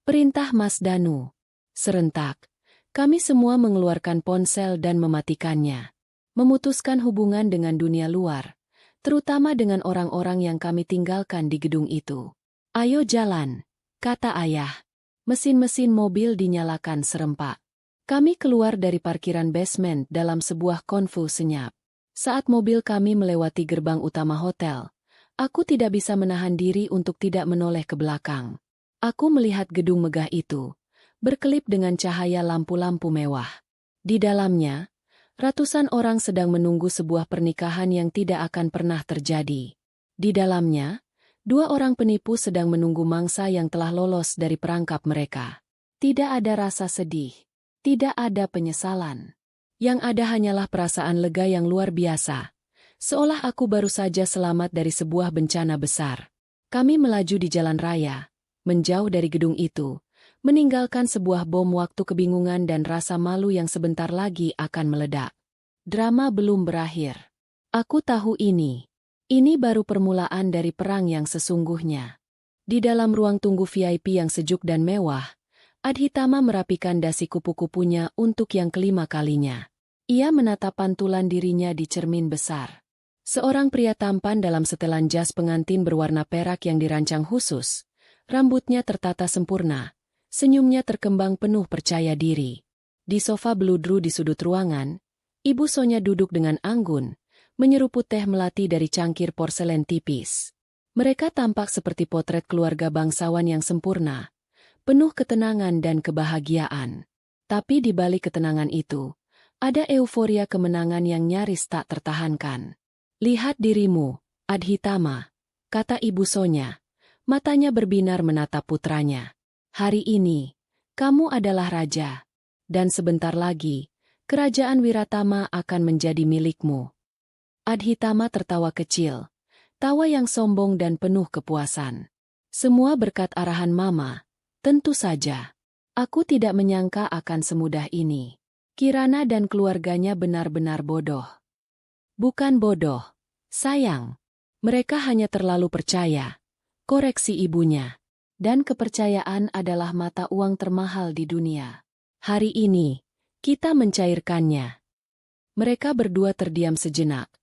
Perintah Mas Danu. Serentak, kami semua mengeluarkan ponsel dan mematikannya. Memutuskan hubungan dengan dunia luar, terutama dengan orang-orang yang kami tinggalkan di gedung itu. "Ayo jalan," kata ayah. Mesin-mesin mobil dinyalakan serempak. Kami keluar dari parkiran basement dalam sebuah konvo senyap. Saat mobil kami melewati gerbang utama hotel, aku tidak bisa menahan diri untuk tidak menoleh ke belakang. Aku melihat gedung megah itu, berkelip dengan cahaya lampu-lampu mewah. Di dalamnya, ratusan orang sedang menunggu sebuah pernikahan yang tidak akan pernah terjadi. Di dalamnya, 2 orang penipu sedang menunggu mangsa yang telah lolos dari perangkap mereka. Tidak ada rasa sedih. Tidak ada penyesalan. Yang ada hanyalah perasaan lega yang luar biasa. Seolah aku baru saja selamat dari sebuah bencana besar. Kami melaju di jalan raya, menjauh dari gedung itu, meninggalkan sebuah bom waktu kebingungan dan rasa malu yang sebentar lagi akan meledak. Drama belum berakhir. Aku tahu ini. Ini baru permulaan dari perang yang sesungguhnya. Di dalam ruang tunggu VIP yang sejuk dan mewah, Adhitama merapikan dasi kupu-kupunya untuk yang kelima kalinya. Ia menatap pantulan dirinya di cermin besar. Seorang pria tampan dalam setelan jas pengantin berwarna perak yang dirancang khusus. Rambutnya tertata sempurna, senyumnya terkembang penuh percaya diri. Di sofa beludru di sudut ruangan, Ibu Sonya duduk dengan anggun, menyeruput teh melati dari cangkir porselen tipis. Mereka tampak seperti potret keluarga bangsawan yang sempurna, penuh ketenangan dan kebahagiaan. Tapi di balik ketenangan itu, ada euforia kemenangan yang nyaris tak tertahankan. "Lihat dirimu, Adhitama," kata Ibu Sonya. Matanya berbinar menatap putranya. "Hari ini, kamu adalah raja. Dan sebentar lagi, kerajaan Wiratama akan menjadi milikmu." Adhitama tertawa kecil, tawa yang sombong dan penuh kepuasan. "Semua berkat arahan Mama, tentu saja. Aku tidak menyangka akan semudah ini. Kirana dan keluarganya benar-benar bodoh." "Bukan bodoh, sayang. Mereka hanya terlalu percaya," koreksi ibunya. "Dan kepercayaan adalah mata uang termahal di dunia. Hari ini, kita mencairkannya." Mereka berdua terdiam sejenak,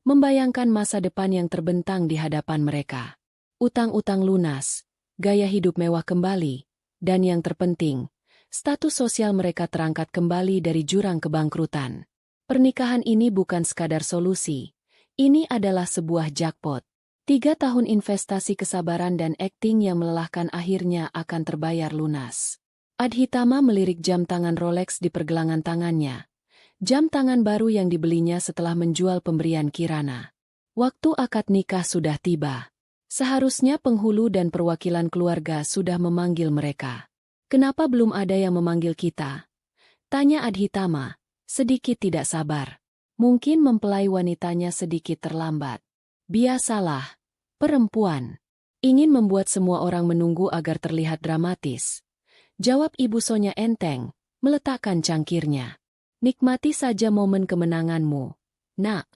membayangkan masa depan yang terbentang di hadapan mereka. Utang-utang lunas, gaya hidup mewah kembali, dan yang terpenting, status sosial mereka terangkat kembali dari jurang kebangkrutan. Pernikahan ini bukan sekadar solusi, ini adalah sebuah jackpot. 3 tahun investasi kesabaran dan akting yang melelahkan akhirnya akan terbayar lunas. Adhitama melirik jam tangan Rolex di pergelangan tangannya. Jam tangan baru yang dibelinya setelah menjual pemberian Kirana. Waktu akad nikah sudah tiba. Seharusnya penghulu dan perwakilan keluarga sudah memanggil mereka. Kenapa belum ada yang memanggil kita? Tanya Adhitama, sedikit tidak sabar. Mungkin mempelai wanitanya sedikit terlambat. Biasalah, perempuan. Ingin membuat semua orang menunggu agar terlihat dramatis. Jawab Ibu Sonya enteng, meletakkan cangkirnya. Nikmati saja momen kemenanganmu, nak.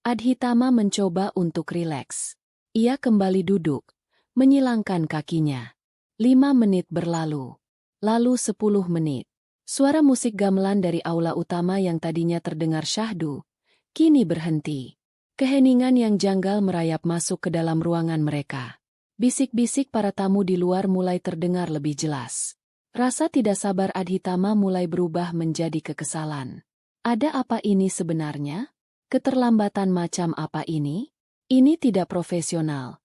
Adhitama mencoba untuk rileks. Ia kembali duduk, menyilangkan kakinya. 5 menit berlalu. Lalu 10 menit. Suara musik gamelan dari aula utama yang tadinya terdengar syahdu, kini berhenti. Keheningan yang janggal merayap masuk ke dalam ruangan mereka. Bisik-bisik para tamu di luar mulai terdengar lebih jelas. Rasa tidak sabar Adhitama mulai berubah menjadi kekesalan. Ada apa ini sebenarnya? Keterlambatan macam apa ini? Ini tidak profesional.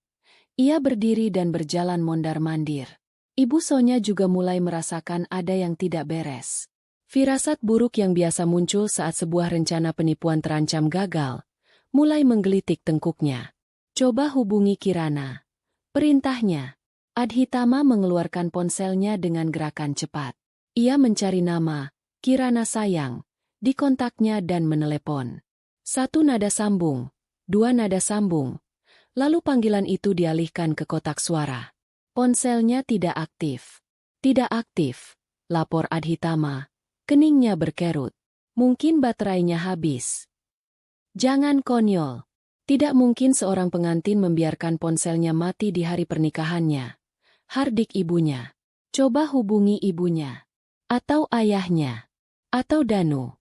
Ia berdiri dan berjalan mondar-mandir. Ibu Sonya juga mulai merasakan ada yang tidak beres. Firasat buruk yang biasa muncul saat sebuah rencana penipuan terancam gagal, mulai menggelitik tengkuknya. Coba hubungi Kirana. Perintahnya. Adhitama mengeluarkan ponselnya dengan gerakan cepat. Ia mencari nama, Kirana sayang, di kontaknya dan menelepon. 1 nada sambung, 2 nada sambung. Lalu panggilan itu dialihkan ke kotak suara. Ponselnya tidak aktif. Tidak aktif, lapor Adhitama. Keningnya berkerut. Mungkin baterainya habis. Jangan konyol. Tidak mungkin seorang pengantin membiarkan ponselnya mati di hari pernikahannya. Hardik ibunya. Coba hubungi ibunya. Atau ayahnya. Atau Danu.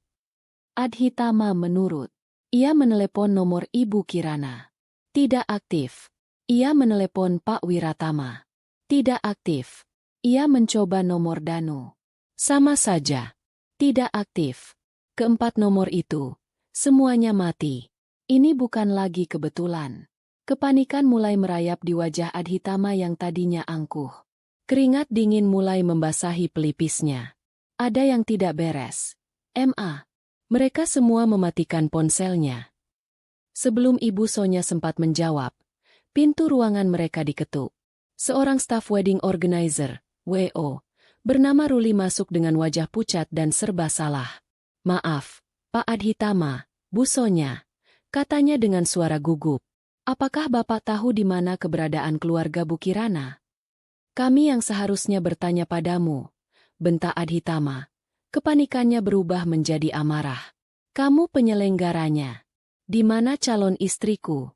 Adhitama menurut. Ia menelepon nomor Ibu Kirana. Tidak aktif. Ia menelepon Pak Wiratama. Tidak aktif. Ia mencoba nomor Danu. Sama saja. Tidak aktif. Keempat nomor itu. Semuanya mati. Ini bukan lagi kebetulan. Kepanikan mulai merayap di wajah Adhitama yang tadinya angkuh. Keringat dingin mulai membasahi pelipisnya. Ada yang tidak beres. Ma. Mereka semua mematikan ponselnya. Sebelum Ibu Sonya sempat menjawab, pintu ruangan mereka diketuk. Seorang staf wedding organizer, WO, bernama Ruli masuk dengan wajah pucat dan serba salah. Maaf, Pak Adhitama, Bu Sonya, katanya dengan suara gugup. Apakah Bapak tahu di mana keberadaan keluarga Bu Kirana? Kami yang seharusnya bertanya padamu, bentak Adhitama. Kepanikannya berubah menjadi amarah. Kamu penyelenggaranya. Di mana calon istriku?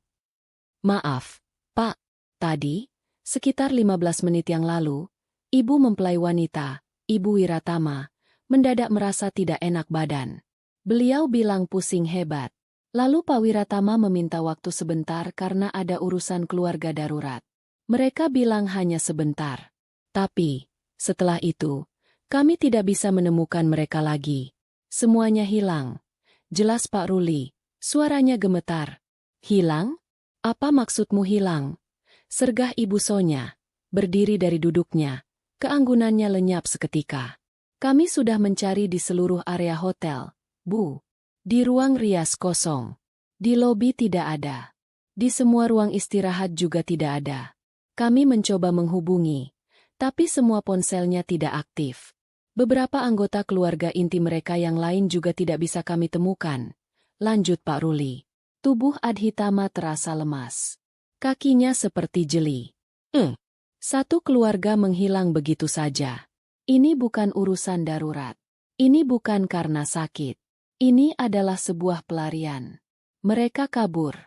Maaf, Pak, tadi, sekitar 15 menit yang lalu, ibu mempelai wanita, Ibu Wiratama, mendadak merasa tidak enak badan. Beliau bilang pusing hebat. Lalu Pak Wiratama meminta waktu sebentar karena ada urusan keluarga darurat. Mereka bilang hanya sebentar. Tapi, setelah itu, kami tidak bisa menemukan mereka lagi. Semuanya hilang. Jelas Pak Ruli, suaranya gemetar. Hilang? Apa maksudmu hilang? Sergah Ibu Sonya, berdiri dari duduknya, keanggunannya lenyap seketika. Kami sudah mencari di seluruh area hotel, Bu. Di ruang rias kosong. Di lobi tidak ada. Di semua ruang istirahat juga tidak ada. Kami mencoba menghubungi, tapi semua ponselnya tidak aktif. Beberapa anggota keluarga inti mereka yang lain juga tidak bisa kami temukan. Lanjut Pak Ruli. Tubuh Adhitama terasa lemas. Kakinya seperti jeli. Satu keluarga menghilang begitu saja. Ini bukan urusan darurat. Ini bukan karena sakit. Ini adalah sebuah pelarian. Mereka kabur.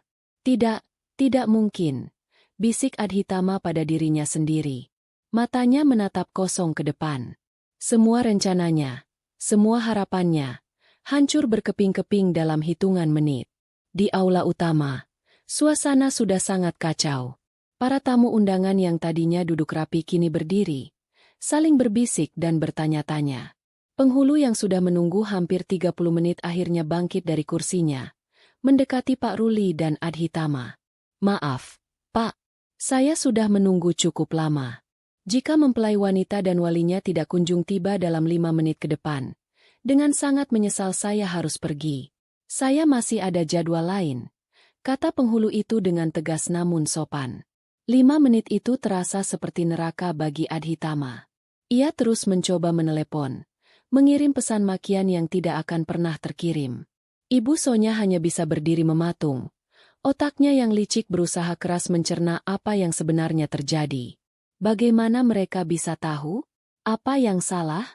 Tidak mungkin. Bisik Adhitama pada dirinya sendiri. Matanya menatap kosong ke depan. Semua rencananya, semua harapannya, hancur berkeping-keping dalam hitungan menit. Di aula utama, suasana sudah sangat kacau. Para tamu undangan yang tadinya duduk rapi kini berdiri, saling berbisik dan bertanya-tanya. Penghulu yang sudah menunggu hampir 30 menit akhirnya bangkit dari kursinya, mendekati Pak Ruli dan Adhitama. Maaf, Pak, saya sudah menunggu cukup lama. Jika mempelai wanita dan walinya tidak kunjung tiba dalam 5 menit ke depan, dengan sangat menyesal saya harus pergi. Saya masih ada jadwal lain, kata penghulu itu dengan tegas namun sopan. 5 menit itu terasa seperti neraka bagi Adhitama. Ia terus mencoba menelepon, mengirim pesan makian yang tidak akan pernah terkirim. Ibu Sonya hanya bisa berdiri mematung. Otaknya yang licik berusaha keras mencerna apa yang sebenarnya terjadi. Bagaimana mereka bisa tahu? Apa yang salah?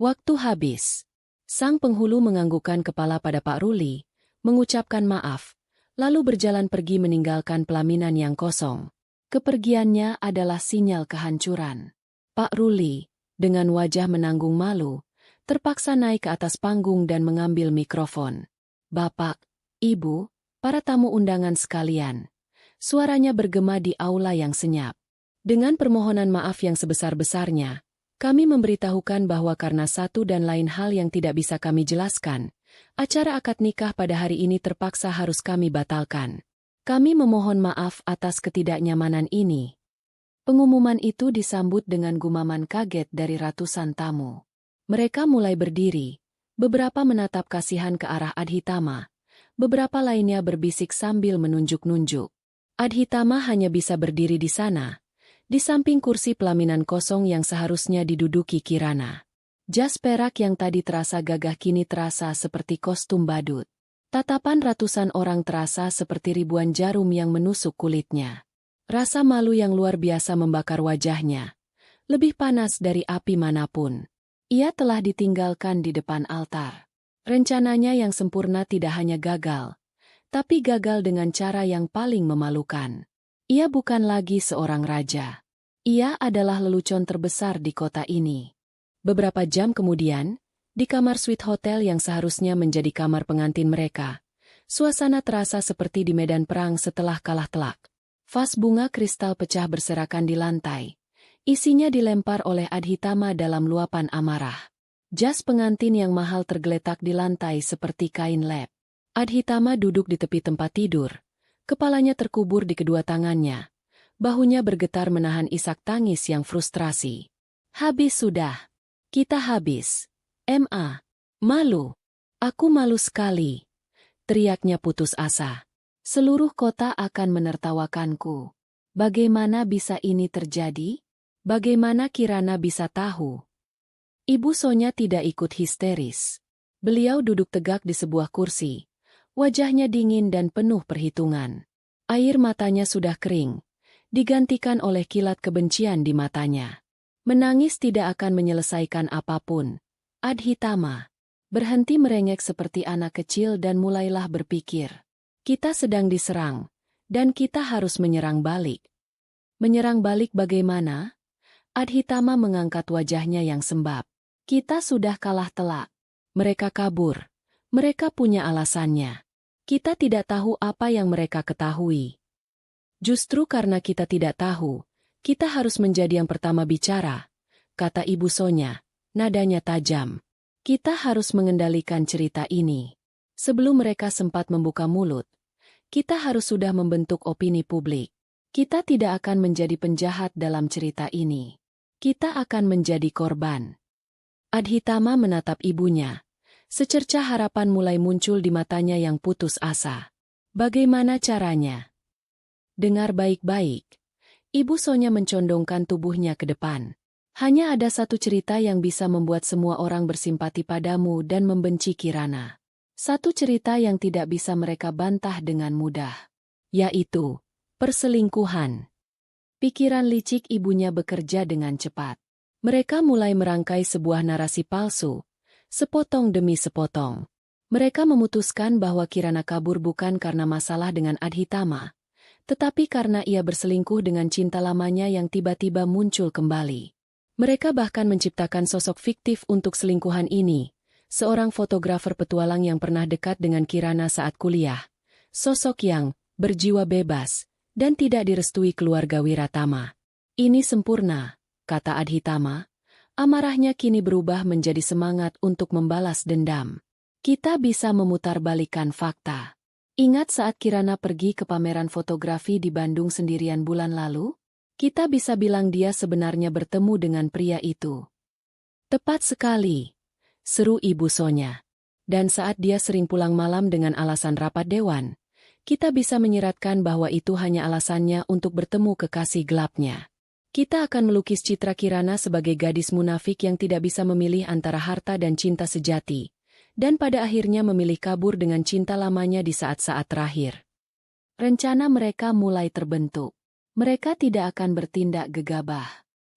Waktu habis. Sang penghulu menganggukkan kepala pada Pak Ruli, mengucapkan maaf, lalu berjalan pergi meninggalkan pelaminan yang kosong. Kepergiannya adalah sinyal kehancuran. Pak Ruli, dengan wajah menanggung malu, terpaksa naik ke atas panggung dan mengambil mikrofon. Bapak, Ibu, para tamu undangan sekalian. Suaranya bergema di aula yang senyap. Dengan permohonan maaf yang sebesar-besarnya, kami memberitahukan bahwa karena satu dan lain hal yang tidak bisa kami jelaskan, acara akad nikah pada hari ini terpaksa harus kami batalkan. Kami memohon maaf atas ketidaknyamanan ini. Pengumuman itu disambut dengan gumaman kaget dari ratusan tamu. Mereka mulai berdiri, beberapa menatap kasihan ke arah Adhitama, beberapa lainnya berbisik sambil menunjuk-nunjuk. Adhitama hanya bisa berdiri di sana, di samping kursi pelaminan kosong yang seharusnya diduduki Kirana. Jas perak yang tadi terasa gagah kini terasa seperti kostum badut. Tatapan ratusan orang terasa seperti ribuan jarum yang menusuk kulitnya. Rasa malu yang luar biasa membakar wajahnya, lebih panas dari api manapun. Ia telah ditinggalkan di depan altar. Rencananya yang sempurna tidak hanya gagal, tapi gagal dengan cara yang paling memalukan. Ia bukan lagi seorang raja. Ia adalah lelucon terbesar di kota ini. Beberapa jam kemudian, di kamar suite hotel yang seharusnya menjadi kamar pengantin mereka, suasana terasa seperti di medan perang setelah kalah telak. Vas bunga kristal pecah berserakan di lantai. Isinya dilempar oleh Adhitama dalam luapan amarah. Jas pengantin yang mahal tergeletak di lantai seperti kain lap. Adhitama duduk di tepi tempat tidur. Kepalanya terkubur di kedua tangannya. Bahunya bergetar menahan isak tangis yang frustrasi. Habis sudah. Kita habis. Ma. Malu. Aku malu sekali. Teriaknya putus asa. Seluruh kota akan menertawakanku. Bagaimana bisa ini terjadi? Bagaimana Kirana bisa tahu? Ibu Sonya tidak ikut histeris. Beliau duduk tegak di sebuah kursi. Wajahnya dingin dan penuh perhitungan. Air matanya sudah kering, digantikan oleh kilat kebencian di matanya. Menangis tidak akan menyelesaikan apapun. Adhitama berhenti merengek seperti anak kecil dan mulailah berpikir. Kita sedang diserang, dan kita harus menyerang balik. Menyerang balik bagaimana? Adhitama mengangkat wajahnya yang sembab. Kita sudah kalah telak. Mereka kabur. Mereka punya alasannya. Kita tidak tahu apa yang mereka ketahui. Justru karena kita tidak tahu, kita harus menjadi yang pertama bicara, kata Ibu Sonya, nadanya tajam. Kita harus mengendalikan cerita ini. Sebelum mereka sempat membuka mulut, kita harus sudah membentuk opini publik. Kita tidak akan menjadi penjahat dalam cerita ini. Kita akan menjadi korban. Adhitama menatap ibunya. Secercah harapan mulai muncul di matanya yang putus asa. Bagaimana caranya? Dengar baik-baik. Ibu Sonya mencondongkan tubuhnya ke depan. Hanya ada satu cerita yang bisa membuat semua orang bersimpati padamu dan membenci Kirana. Satu cerita yang tidak bisa mereka bantah dengan mudah. Yaitu, perselingkuhan. Pikiran licik ibunya bekerja dengan cepat. Mereka mulai merangkai sebuah narasi palsu, sepotong demi sepotong. Mereka memutuskan bahwa Kirana kabur bukan karena masalah dengan Adhitama, tetapi karena ia berselingkuh dengan cinta lamanya yang tiba-tiba muncul kembali. Mereka bahkan menciptakan sosok fiktif untuk selingkuhan ini, seorang fotografer petualang yang pernah dekat dengan Kirana saat kuliah. Sosok yang berjiwa bebas dan tidak direstui keluarga Wiratama. Ini sempurna, kata Adhitama. Amarahnya kini berubah menjadi semangat untuk membalas dendam. Kita bisa memutarbalikkan fakta. Ingat saat Kirana pergi ke pameran fotografi di Bandung sendirian bulan lalu? Kita bisa bilang dia sebenarnya bertemu dengan pria itu. Tepat sekali, seru Ibu Sonya. Dan saat dia sering pulang malam dengan alasan rapat dewan, kita bisa menyiratkan bahwa itu hanya alasannya untuk bertemu kekasih gelapnya. Kita akan melukis citra Kirana sebagai gadis munafik yang tidak bisa memilih antara harta dan cinta sejati, dan pada akhirnya memilih kabur dengan cinta lamanya di saat-saat terakhir. Rencana mereka mulai terbentuk. Mereka tidak akan bertindak gegabah.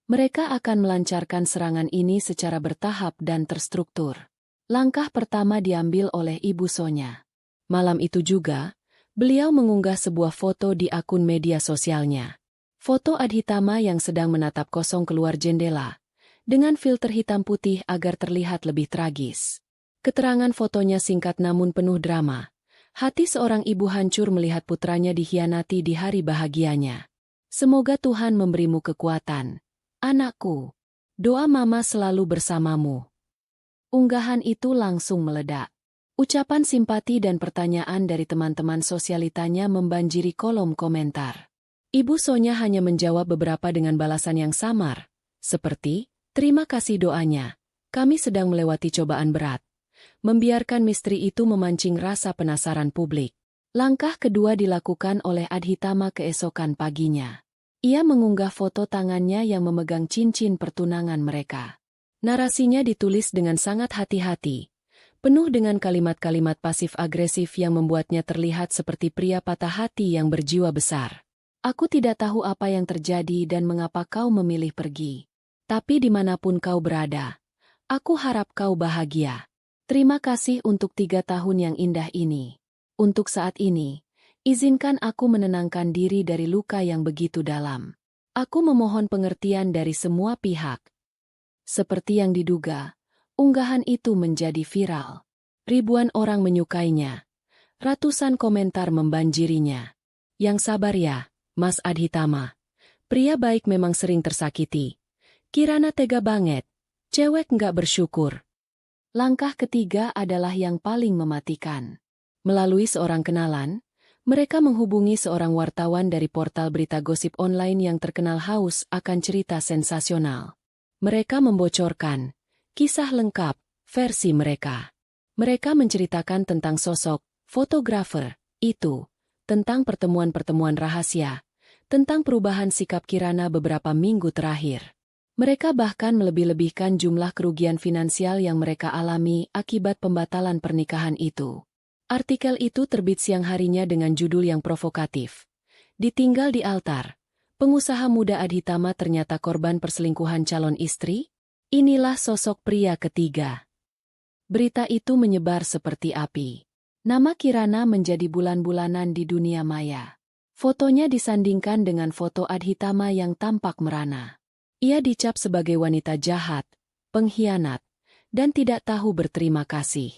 Mereka akan melancarkan serangan ini secara bertahap dan terstruktur. Langkah pertama diambil oleh Ibu Sonya. Malam itu juga, beliau mengunggah sebuah foto di akun media sosialnya. Foto Adhitama yang sedang menatap kosong keluar jendela, dengan filter hitam putih agar terlihat lebih tragis. Keterangan fotonya singkat namun penuh drama. Hati seorang ibu hancur melihat putranya dikhianati di hari bahagianya. Semoga Tuhan memberimu kekuatan, anakku. Doa mama selalu bersamamu. Unggahan itu langsung meledak. Ucapan simpati dan pertanyaan dari teman-teman sosialitanya membanjiri kolom komentar. Ibu Sonya hanya menjawab beberapa dengan balasan yang samar, seperti, "Terima kasih doanya, kami sedang melewati cobaan berat." Membiarkan misteri itu memancing rasa penasaran publik. Langkah kedua dilakukan oleh Adhitama keesokan paginya. Ia mengunggah foto tangannya yang memegang cincin pertunangan mereka. Narasinya ditulis dengan sangat hati-hati, penuh dengan kalimat-kalimat pasif-agresif yang membuatnya terlihat seperti pria patah hati yang berjiwa besar. "Aku tidak tahu apa yang terjadi dan mengapa kau memilih pergi. Tapi dimanapun kau berada, aku harap kau bahagia. Terima kasih untuk 3 tahun yang indah ini. Untuk saat ini, izinkan aku menenangkan diri dari luka yang begitu dalam. Aku memohon pengertian dari semua pihak." Seperti yang diduga, unggahan itu menjadi viral. Ribuan orang menyukainya. Ratusan komentar membanjirinya. "Yang sabar ya, Mas Adhitama. Pria baik memang sering tersakiti. Kirana tega banget. Cewek nggak bersyukur." Langkah ketiga adalah yang paling mematikan. Melalui seorang kenalan, mereka menghubungi seorang wartawan dari portal berita gosip online yang terkenal haus akan cerita sensasional. Mereka membocorkan kisah lengkap versi mereka. Mereka menceritakan tentang sosok fotografer itu, tentang pertemuan-pertemuan rahasia, tentang perubahan sikap Kirana beberapa minggu terakhir. Mereka bahkan melebih-lebihkan jumlah kerugian finansial yang mereka alami akibat pembatalan pernikahan itu. Artikel itu terbit siang harinya dengan judul yang provokatif. "Ditinggal di altar. Pengusaha muda Adhitama ternyata korban perselingkuhan calon istri? Inilah sosok pria ketiga." Berita itu menyebar seperti api. Nama Kirana menjadi bulan-bulanan di dunia maya. Fotonya disandingkan dengan foto Adhitama yang tampak merana. Ia dicap sebagai wanita jahat, pengkhianat, dan tidak tahu berterima kasih.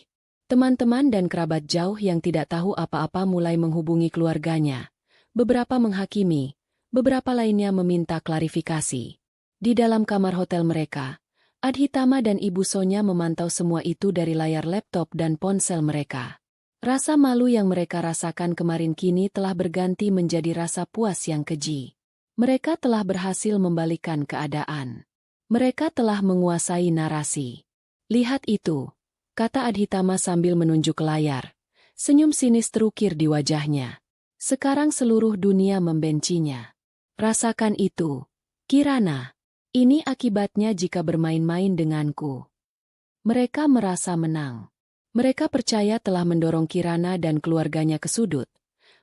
Teman-teman dan kerabat jauh yang tidak tahu apa-apa mulai menghubungi keluarganya. Beberapa menghakimi, beberapa lainnya meminta klarifikasi. Di dalam kamar hotel mereka, Adhitama dan Ibu Sonya memantau semua itu dari layar laptop dan ponsel mereka. Rasa malu yang mereka rasakan kemarin kini telah berganti menjadi rasa puas yang keji. Mereka telah berhasil membalikkan keadaan. Mereka telah menguasai narasi. "Lihat itu," kata Adhitama sambil menunjuk ke layar. Senyum sinis terukir di wajahnya. "Sekarang seluruh dunia membencinya. Rasakan itu, Kirana. Ini akibatnya jika bermain-main denganku." Mereka merasa menang. Mereka percaya telah mendorong Kirana dan keluarganya ke sudut,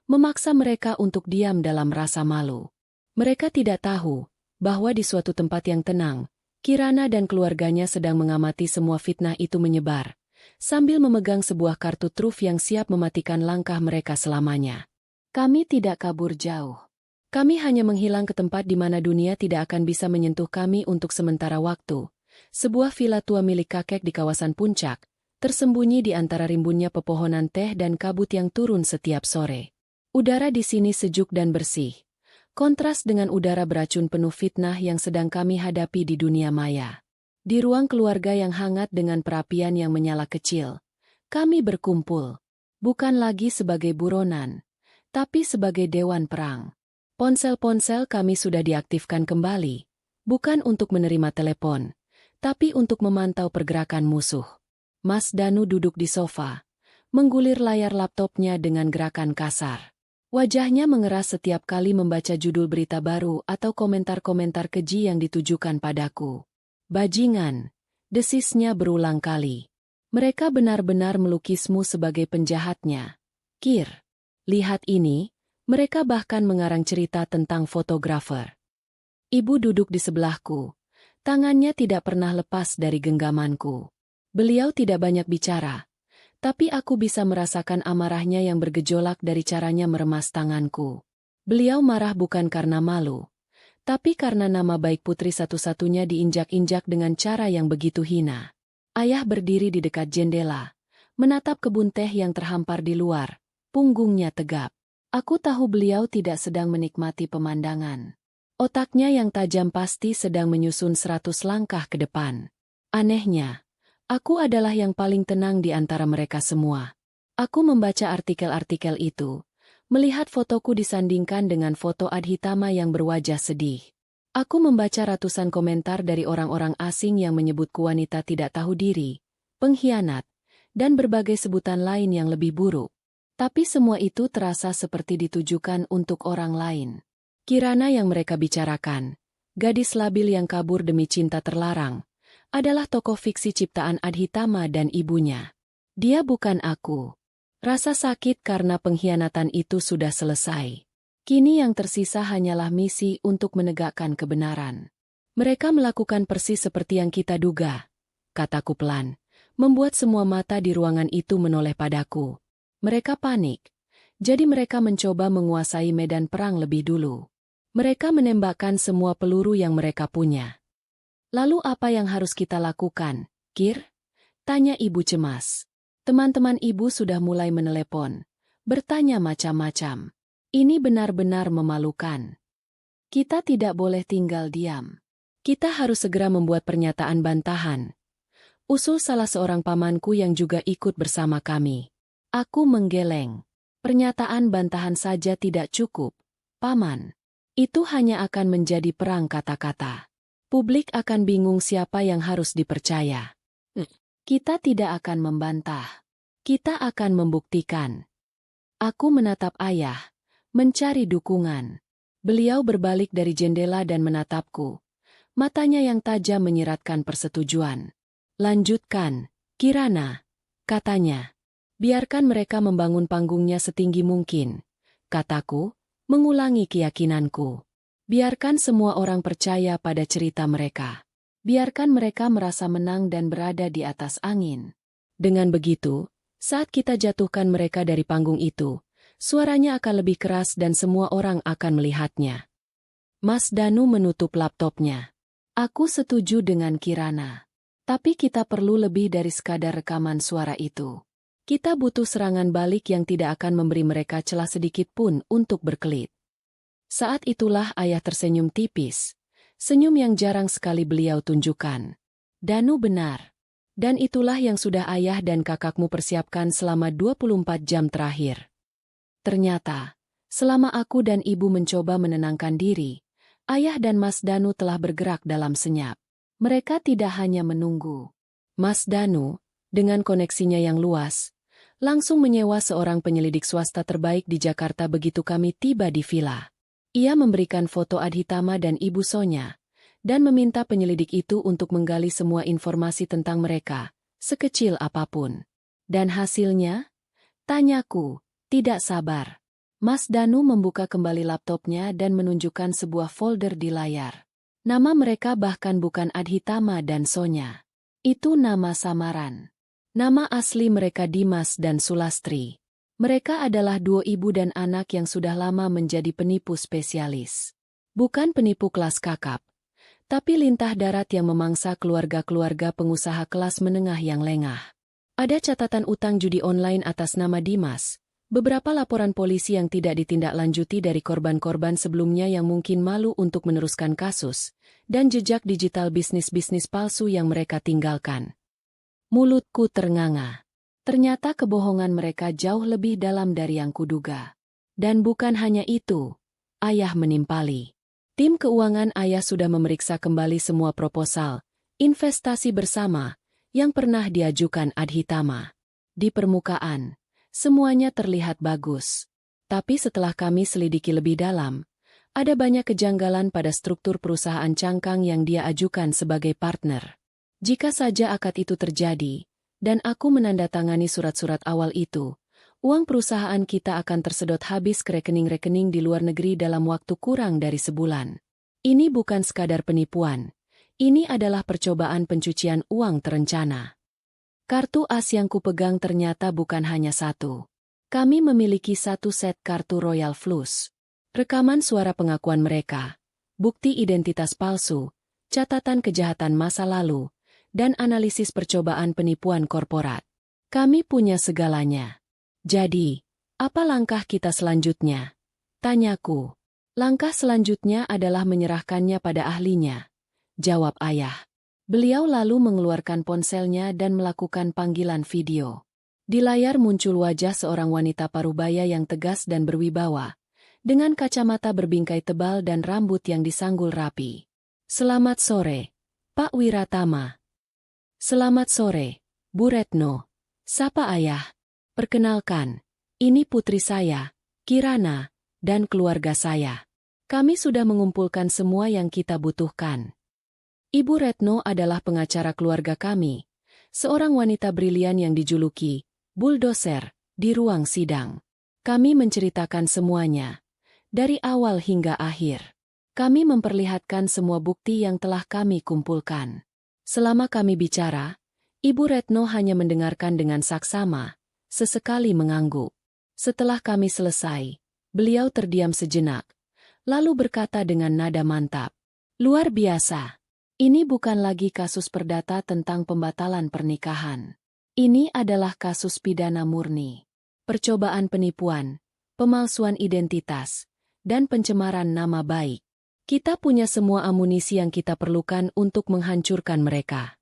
memaksa mereka untuk diam dalam rasa malu. Mereka tidak tahu bahwa di suatu tempat yang tenang, Kirana dan keluarganya sedang mengamati semua fitnah itu menyebar, sambil memegang sebuah kartu truf yang siap mematikan langkah mereka selamanya. "Kami tidak kabur jauh. Kami hanya menghilang ke tempat di mana dunia tidak akan bisa menyentuh kami untuk sementara waktu. Sebuah villa tua milik kakek di kawasan puncak, tersembunyi di antara rimbunnya pepohonan teh dan kabut yang turun setiap sore. Udara di sini sejuk dan bersih. Kontras dengan udara beracun penuh fitnah yang sedang kami hadapi di dunia maya. Di ruang keluarga yang hangat dengan perapian yang menyala kecil, kami berkumpul. Bukan lagi sebagai buronan, tapi sebagai dewan perang. Ponsel-ponsel kami sudah diaktifkan kembali, bukan untuk menerima telepon, tapi untuk memantau pergerakan musuh." Mas Danu duduk di sofa, menggulir layar laptopnya dengan gerakan kasar. Wajahnya mengeras setiap kali membaca judul berita baru atau komentar-komentar keji yang ditujukan padaku. Bajingan, desisnya berulang kali. Mereka benar-benar melukismu sebagai penjahatnya. Kir, lihat ini, mereka bahkan mengarang cerita tentang fotografer. Ibu duduk di sebelahku. Tangannya tidak pernah lepas dari genggamanku. Beliau tidak banyak bicara. Tapi aku bisa merasakan amarahnya yang bergejolak dari caranya meremas tanganku. Beliau marah bukan karena malu, tapi karena nama baik putri satu-satunya diinjak-injak dengan cara yang begitu hina. Ayah berdiri di dekat jendela, menatap kebun teh yang terhampar di luar, punggungnya tegap. Aku tahu beliau tidak sedang menikmati pemandangan. Otaknya yang tajam pasti sedang menyusun 100 langkah ke depan. Anehnya, aku adalah yang paling tenang di antara mereka semua. Aku membaca artikel-artikel itu, melihat fotoku disandingkan dengan foto Adhitama yang berwajah sedih. Aku membaca ratusan komentar dari orang-orang asing yang menyebutku wanita tidak tahu diri, pengkhianat, dan berbagai sebutan lain yang lebih buruk. Tapi semua itu terasa seperti ditujukan untuk orang lain. Kirana yang mereka bicarakan, gadis labil yang kabur demi cinta terlarang, adalah tokoh fiksi ciptaan Adhitama dan ibunya. Dia bukan aku. Rasa sakit karena pengkhianatan itu sudah selesai. Kini yang tersisa hanyalah misi untuk menegakkan kebenaran. Mereka melakukan persis seperti yang kita duga, kataku pelan, membuat semua mata di ruangan itu menoleh padaku. Mereka panik, jadi mereka mencoba menguasai medan perang lebih dulu. Mereka menembakkan semua peluru yang mereka punya. Lalu apa yang harus kita lakukan, Kir? Tanya ibu cemas. Teman-teman ibu sudah mulai menelepon, bertanya macam-macam. Ini benar-benar memalukan. Kita tidak boleh tinggal diam. Kita harus segera membuat pernyataan bantahan. Usul salah seorang pamanku yang juga ikut bersama kami. Aku menggeleng. Pernyataan bantahan saja tidak cukup, Paman. Itu hanya akan menjadi perang kata-kata. Publik akan bingung siapa yang harus dipercaya. Kita tidak akan membantah. Kita akan membuktikan. Aku menatap ayah, mencari dukungan. Beliau berbalik dari jendela dan menatapku. Matanya yang tajam menyiratkan persetujuan. Lanjutkan, Kirana, katanya. Biarkan mereka membangun panggungnya setinggi mungkin, kataku, mengulangi keyakinanku. Biarkan semua orang percaya pada cerita mereka. Biarkan mereka merasa menang dan berada di atas angin. Dengan begitu, saat kita jatuhkan mereka dari panggung itu, suaranya akan lebih keras dan semua orang akan melihatnya. Mas Danu menutup laptopnya. Aku setuju dengan Kirana. Tapi kita perlu lebih dari sekadar rekaman suara itu. Kita butuh serangan balik yang tidak akan memberi mereka celah sedikit pun untuk berkelit. Saat itulah ayah tersenyum tipis. Senyum yang jarang sekali beliau tunjukkan. Danu benar. Dan itulah yang sudah ayah dan kakakmu persiapkan selama 24 jam terakhir. Ternyata, selama aku dan ibu mencoba menenangkan diri, ayah dan Mas Danu telah bergerak dalam senyap. Mereka tidak hanya menunggu. Mas Danu, dengan koneksinya yang luas, langsung menyewa seorang penyelidik swasta terbaik di Jakarta begitu kami tiba di villa. Ia memberikan foto Adhitama dan Ibu Sonya, dan meminta penyelidik itu untuk menggali semua informasi tentang mereka, sekecil apapun. Dan hasilnya? Tanyaku, tidak sabar. Mas Danu membuka kembali laptopnya dan menunjukkan sebuah folder di layar. Nama mereka bahkan bukan Adhitama dan Sonya. Itu nama samaran. Nama asli mereka Dimas dan Sulastri. Mereka adalah duo ibu dan anak yang sudah lama menjadi penipu spesialis. Bukan penipu kelas kakap, tapi lintah darat yang memangsa keluarga-keluarga pengusaha kelas menengah yang lengah. Ada catatan utang judi online atas nama Dimas, beberapa laporan polisi yang tidak ditindaklanjuti dari korban-korban sebelumnya yang mungkin malu untuk meneruskan kasus, dan jejak digital bisnis-bisnis palsu yang mereka tinggalkan. Mulutku ternganga. Ternyata kebohongan mereka jauh lebih dalam dari yang kuduga. Dan bukan hanya itu, ayah menimpali. Tim keuangan ayah sudah memeriksa kembali semua proposal, investasi bersama, yang pernah diajukan Adhitama. Di permukaan, semuanya terlihat bagus. Tapi setelah kami selidiki lebih dalam, ada banyak kejanggalan pada struktur perusahaan cangkang yang dia ajukan sebagai partner. Jika saja akad itu terjadi, dan aku menandatangani surat-surat awal itu, uang perusahaan kita akan tersedot habis ke rekening-rekening di luar negeri dalam waktu kurang dari sebulan. Ini bukan sekadar penipuan. Ini adalah percobaan pencucian uang terencana. Kartu as yang kupegang ternyata bukan hanya satu. Kami memiliki satu set kartu Royal Flush. Rekaman suara pengakuan mereka, bukti identitas palsu, catatan kejahatan masa lalu, dan analisis percobaan penipuan korporat. Kami punya segalanya. Jadi, apa langkah kita selanjutnya? Tanyaku. Langkah selanjutnya adalah menyerahkannya pada ahlinya. Jawab ayah. Beliau lalu mengeluarkan ponselnya dan melakukan panggilan video. Di layar muncul wajah seorang wanita parubaya yang tegas dan berwibawa, dengan kacamata berbingkai tebal dan rambut yang disanggul rapi. Selamat sore, Pak Wiratama. Selamat sore, Bu Retno. Sapa ayah? Perkenalkan, ini putri saya, Kirana, dan keluarga saya. Kami sudah mengumpulkan semua yang kita butuhkan. Ibu Retno adalah pengacara keluarga kami, seorang wanita brilian yang dijuluki bulldozer di ruang sidang. Kami menceritakan semuanya, dari awal hingga akhir. Kami memperlihatkan semua bukti yang telah kami kumpulkan. Selama kami bicara, Ibu Retno hanya mendengarkan dengan saksama, sesekali mengangguk. Setelah kami selesai, beliau terdiam sejenak, lalu berkata dengan nada mantap, "Luar biasa. Ini bukan lagi kasus perdata tentang pembatalan pernikahan. Ini adalah kasus pidana murni. Percobaan penipuan, pemalsuan identitas, dan pencemaran nama baik. Kita punya semua amunisi yang kita perlukan untuk menghancurkan mereka."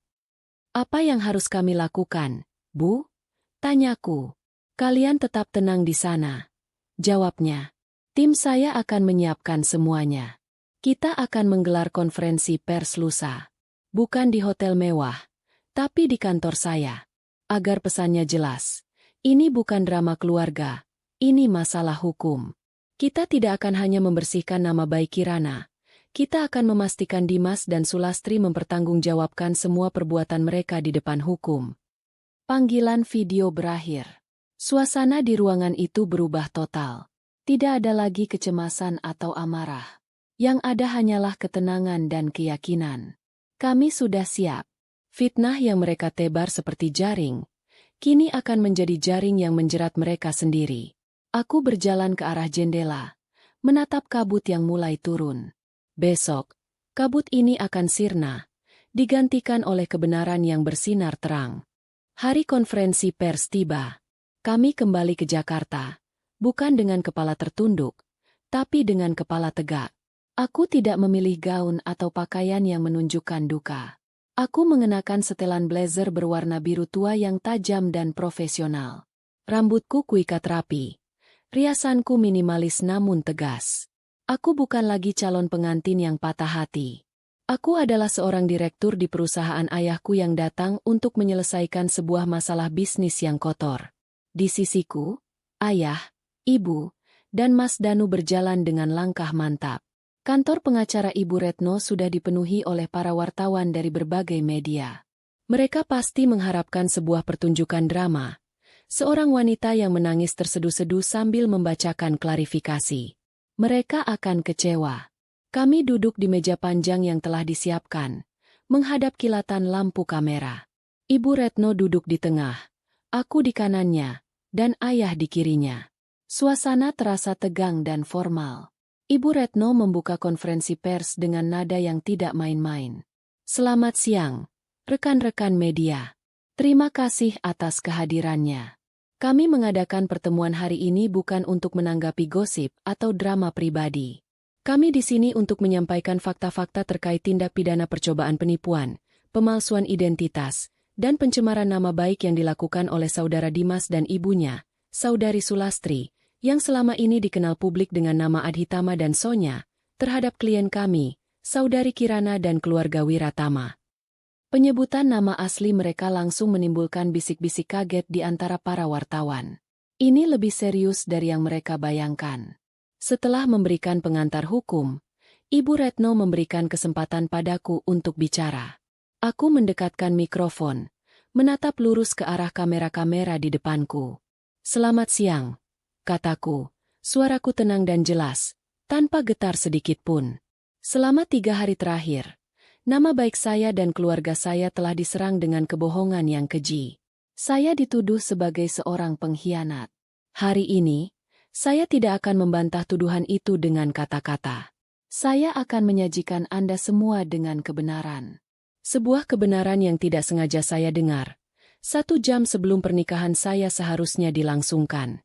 "Apa yang harus kami lakukan, Bu?" tanyaku. "Kalian tetap tenang di sana," jawabnya. "Tim saya akan menyiapkan semuanya. Kita akan menggelar konferensi pers lusa. Bukan di hotel mewah, tapi di kantor saya. Agar pesannya jelas. Ini bukan drama keluarga, ini masalah hukum. Kita tidak akan hanya membersihkan nama baik Kirana. Kita akan memastikan Dimas dan Sulastri mempertanggungjawabkan semua perbuatan mereka di depan hukum." Panggilan video berakhir. Suasana di ruangan itu berubah total. Tidak ada lagi kecemasan atau amarah. Yang ada hanyalah ketenangan dan keyakinan. Kami sudah siap. Fitnah yang mereka tebar seperti jaring, kini akan menjadi jaring yang menjerat mereka sendiri. Aku berjalan ke arah jendela, menatap kabut yang mulai turun. Besok, kabut ini akan sirna, digantikan oleh kebenaran yang bersinar terang. Hari konferensi pers tiba. Kami kembali ke Jakarta, bukan dengan kepala tertunduk, tapi dengan kepala tegak. Aku tidak memilih gaun atau pakaian yang menunjukkan duka. Aku mengenakan setelan blazer berwarna biru tua yang tajam dan profesional. Rambutku kuikat rapi. Riasanku minimalis namun tegas. Aku bukan lagi calon pengantin yang patah hati. Aku adalah seorang direktur di perusahaan ayahku yang datang untuk menyelesaikan sebuah masalah bisnis yang kotor. Di sisiku, ayah, ibu, dan Mas Danu berjalan dengan langkah mantap. Kantor pengacara Ibu Retno sudah dipenuhi oleh para wartawan dari berbagai media. Mereka pasti mengharapkan sebuah pertunjukan drama. Seorang wanita yang menangis terseduh-seduh sambil membacakan klarifikasi. Mereka akan kecewa. Kami duduk di meja panjang yang telah disiapkan, menghadap kilatan lampu kamera. Ibu Retno duduk di tengah, aku di kanannya, dan ayah di kirinya. Suasana terasa tegang dan formal. Ibu Retno membuka konferensi pers dengan nada yang tidak main-main. "Selamat siang, rekan-rekan media. Terima kasih atas kehadirannya. Kami mengadakan pertemuan hari ini bukan untuk menanggapi gosip atau drama pribadi. Kami di sini untuk menyampaikan fakta-fakta terkait tindak pidana percobaan penipuan, pemalsuan identitas, dan pencemaran nama baik yang dilakukan oleh saudara Dimas dan ibunya, Saudari Sulastri, yang selama ini dikenal publik dengan nama Adhitama dan Sonya, terhadap klien kami, Saudari Kirana dan keluarga Wiratama." Penyebutan nama asli mereka langsung menimbulkan bisik-bisik kaget di antara para wartawan. Ini lebih serius dari yang mereka bayangkan. Setelah memberikan pengantar hukum, Ibu Retno memberikan kesempatan padaku untuk bicara. Aku mendekatkan mikrofon, menatap lurus ke arah kamera-kamera di depanku. "Selamat siang," kataku. Suaraku tenang dan jelas, tanpa getar sedikit pun. "Selama 3 hari terakhir, nama baik saya dan keluarga saya telah diserang dengan kebohongan yang keji. Saya dituduh sebagai seorang pengkhianat. Hari ini, saya tidak akan membantah tuduhan itu dengan kata-kata. Saya akan menyajikan Anda semua dengan kebenaran. Sebuah kebenaran yang tidak sengaja saya dengar, 1 jam sebelum pernikahan saya seharusnya dilangsungkan."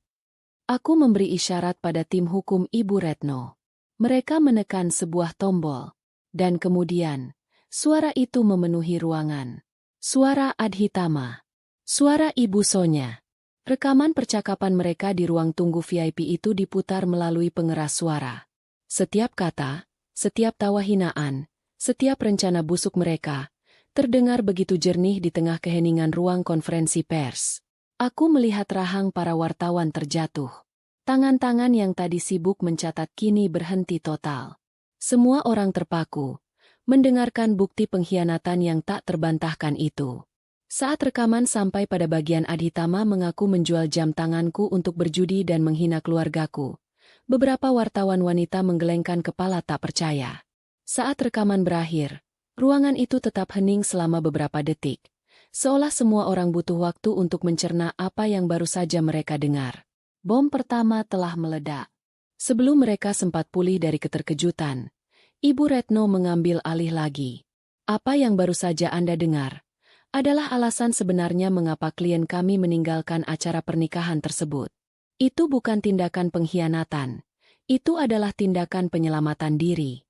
Aku memberi isyarat pada tim hukum Ibu Retno. Mereka menekan sebuah tombol. Dan kemudian, suara itu memenuhi ruangan. Suara Adhitama. Suara Ibu Sonya. Rekaman percakapan mereka di ruang tunggu VIP itu diputar melalui pengeras suara. Setiap kata, setiap tawa hinaan, setiap rencana busuk mereka, terdengar begitu jernih di tengah keheningan ruang konferensi pers. Aku melihat rahang para wartawan terjatuh. Tangan-tangan yang tadi sibuk mencatat kini berhenti total. Semua orang terpaku, mendengarkan bukti pengkhianatan yang tak terbantahkan itu. Saat rekaman sampai pada bagian Adhitama mengaku menjual jam tanganku untuk berjudi dan menghina keluargaku, beberapa wartawan wanita menggelengkan kepala tak percaya. Saat rekaman berakhir, ruangan itu tetap hening selama beberapa detik, seolah semua orang butuh waktu untuk mencerna apa yang baru saja mereka dengar. Bom pertama telah meledak. Sebelum mereka sempat pulih dari keterkejutan, Ibu Retno mengambil alih lagi. "Apa yang baru saja Anda dengar adalah alasan sebenarnya mengapa klien kami meninggalkan acara pernikahan tersebut. Itu bukan tindakan pengkhianatan, itu adalah tindakan penyelamatan diri."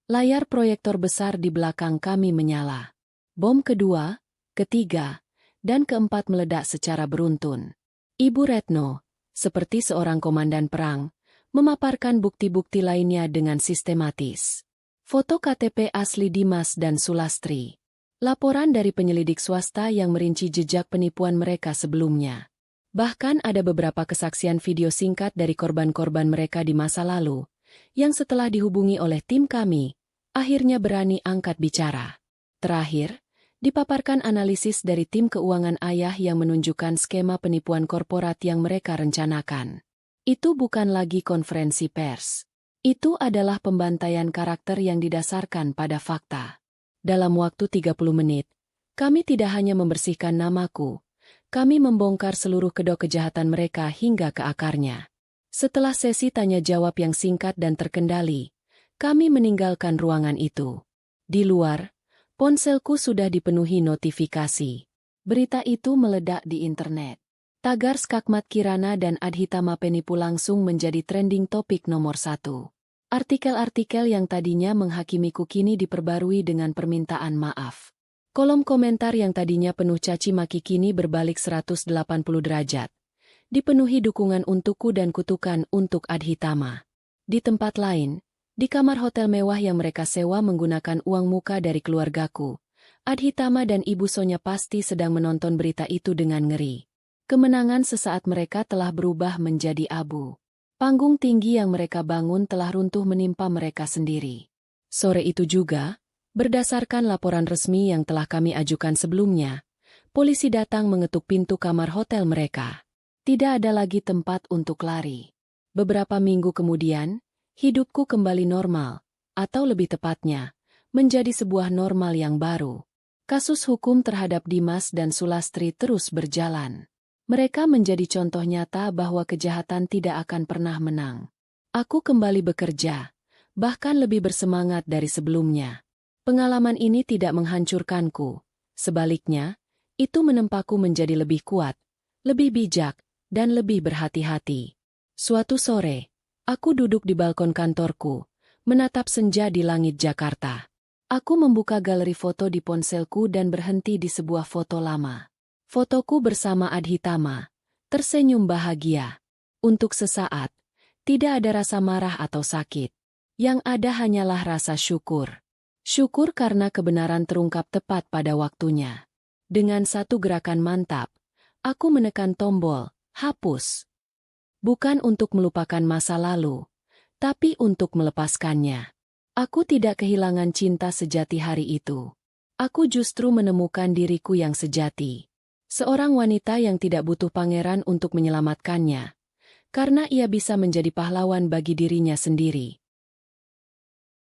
Layar proyektor besar di belakang kami menyala. Bom kedua, ketiga, dan keempat meledak secara beruntun. Ibu Retno, seperti seorang komandan perang, memaparkan bukti-bukti lainnya dengan sistematis. Foto KTP asli Dimas dan Sulastri. Laporan dari penyelidik swasta yang merinci jejak penipuan mereka sebelumnya. Bahkan ada beberapa kesaksian video singkat dari korban-korban mereka di masa lalu, yang setelah dihubungi oleh tim kami, akhirnya berani angkat bicara. Terakhir, dipaparkan analisis dari tim keuangan ayah yang menunjukkan skema penipuan korporat yang mereka rencanakan. Itu bukan lagi konferensi pers. Itu adalah pembantaian karakter yang didasarkan pada fakta. Dalam waktu 30 menit, kami tidak hanya membersihkan namaku, kami membongkar seluruh kedok kejahatan mereka hingga ke akarnya. Setelah sesi tanya-jawab yang singkat dan terkendali, kami meninggalkan ruangan itu. Di luar, ponselku sudah dipenuhi notifikasi. Berita itu meledak di internet. Tagar Skakmat Kirana dan Adhitama penipu langsung menjadi trending topik nomor 1. Artikel-artikel yang tadinya menghakimiku kini diperbarui dengan permintaan maaf. Kolom komentar yang tadinya penuh caci maki kini berbalik 180 derajat. Dipenuhi dukungan untukku dan kutukan untuk Adhitama. Di tempat lain, di kamar hotel mewah yang mereka sewa menggunakan uang muka dari keluargaku, Adhitama dan Ibu Sonya pasti sedang menonton berita itu dengan ngeri. Kemenangan sesaat mereka telah berubah menjadi abu. Panggung tinggi yang mereka bangun telah runtuh menimpa mereka sendiri. Sore itu juga, berdasarkan laporan resmi yang telah kami ajukan sebelumnya, polisi datang mengetuk pintu kamar hotel mereka. Tidak ada lagi tempat untuk lari. Beberapa minggu kemudian, hidupku kembali normal, atau lebih tepatnya, menjadi sebuah normal yang baru. Kasus hukum terhadap Dimas dan Sulastri terus berjalan. Mereka menjadi contoh nyata bahwa kejahatan tidak akan pernah menang. Aku kembali bekerja, bahkan lebih bersemangat dari sebelumnya. Pengalaman ini tidak menghancurkanku. Sebaliknya, itu menempaku menjadi lebih kuat, lebih bijak, dan lebih berhati-hati. Suatu sore, aku duduk di balkon kantorku, menatap senja di langit Jakarta. Aku membuka galeri foto di ponselku dan berhenti di sebuah foto lama. Fotoku bersama Adhitama, tersenyum bahagia. Untuk sesaat, tidak ada rasa marah atau sakit. Yang ada hanyalah rasa syukur. Syukur karena kebenaran terungkap tepat pada waktunya. Dengan satu gerakan mantap, aku menekan tombol, hapus. Bukan untuk melupakan masa lalu, tapi untuk melepaskannya. Aku tidak kehilangan cinta sejati hari itu. Aku justru menemukan diriku yang sejati. Seorang wanita yang tidak butuh pangeran untuk menyelamatkannya, karena ia bisa menjadi pahlawan bagi dirinya sendiri.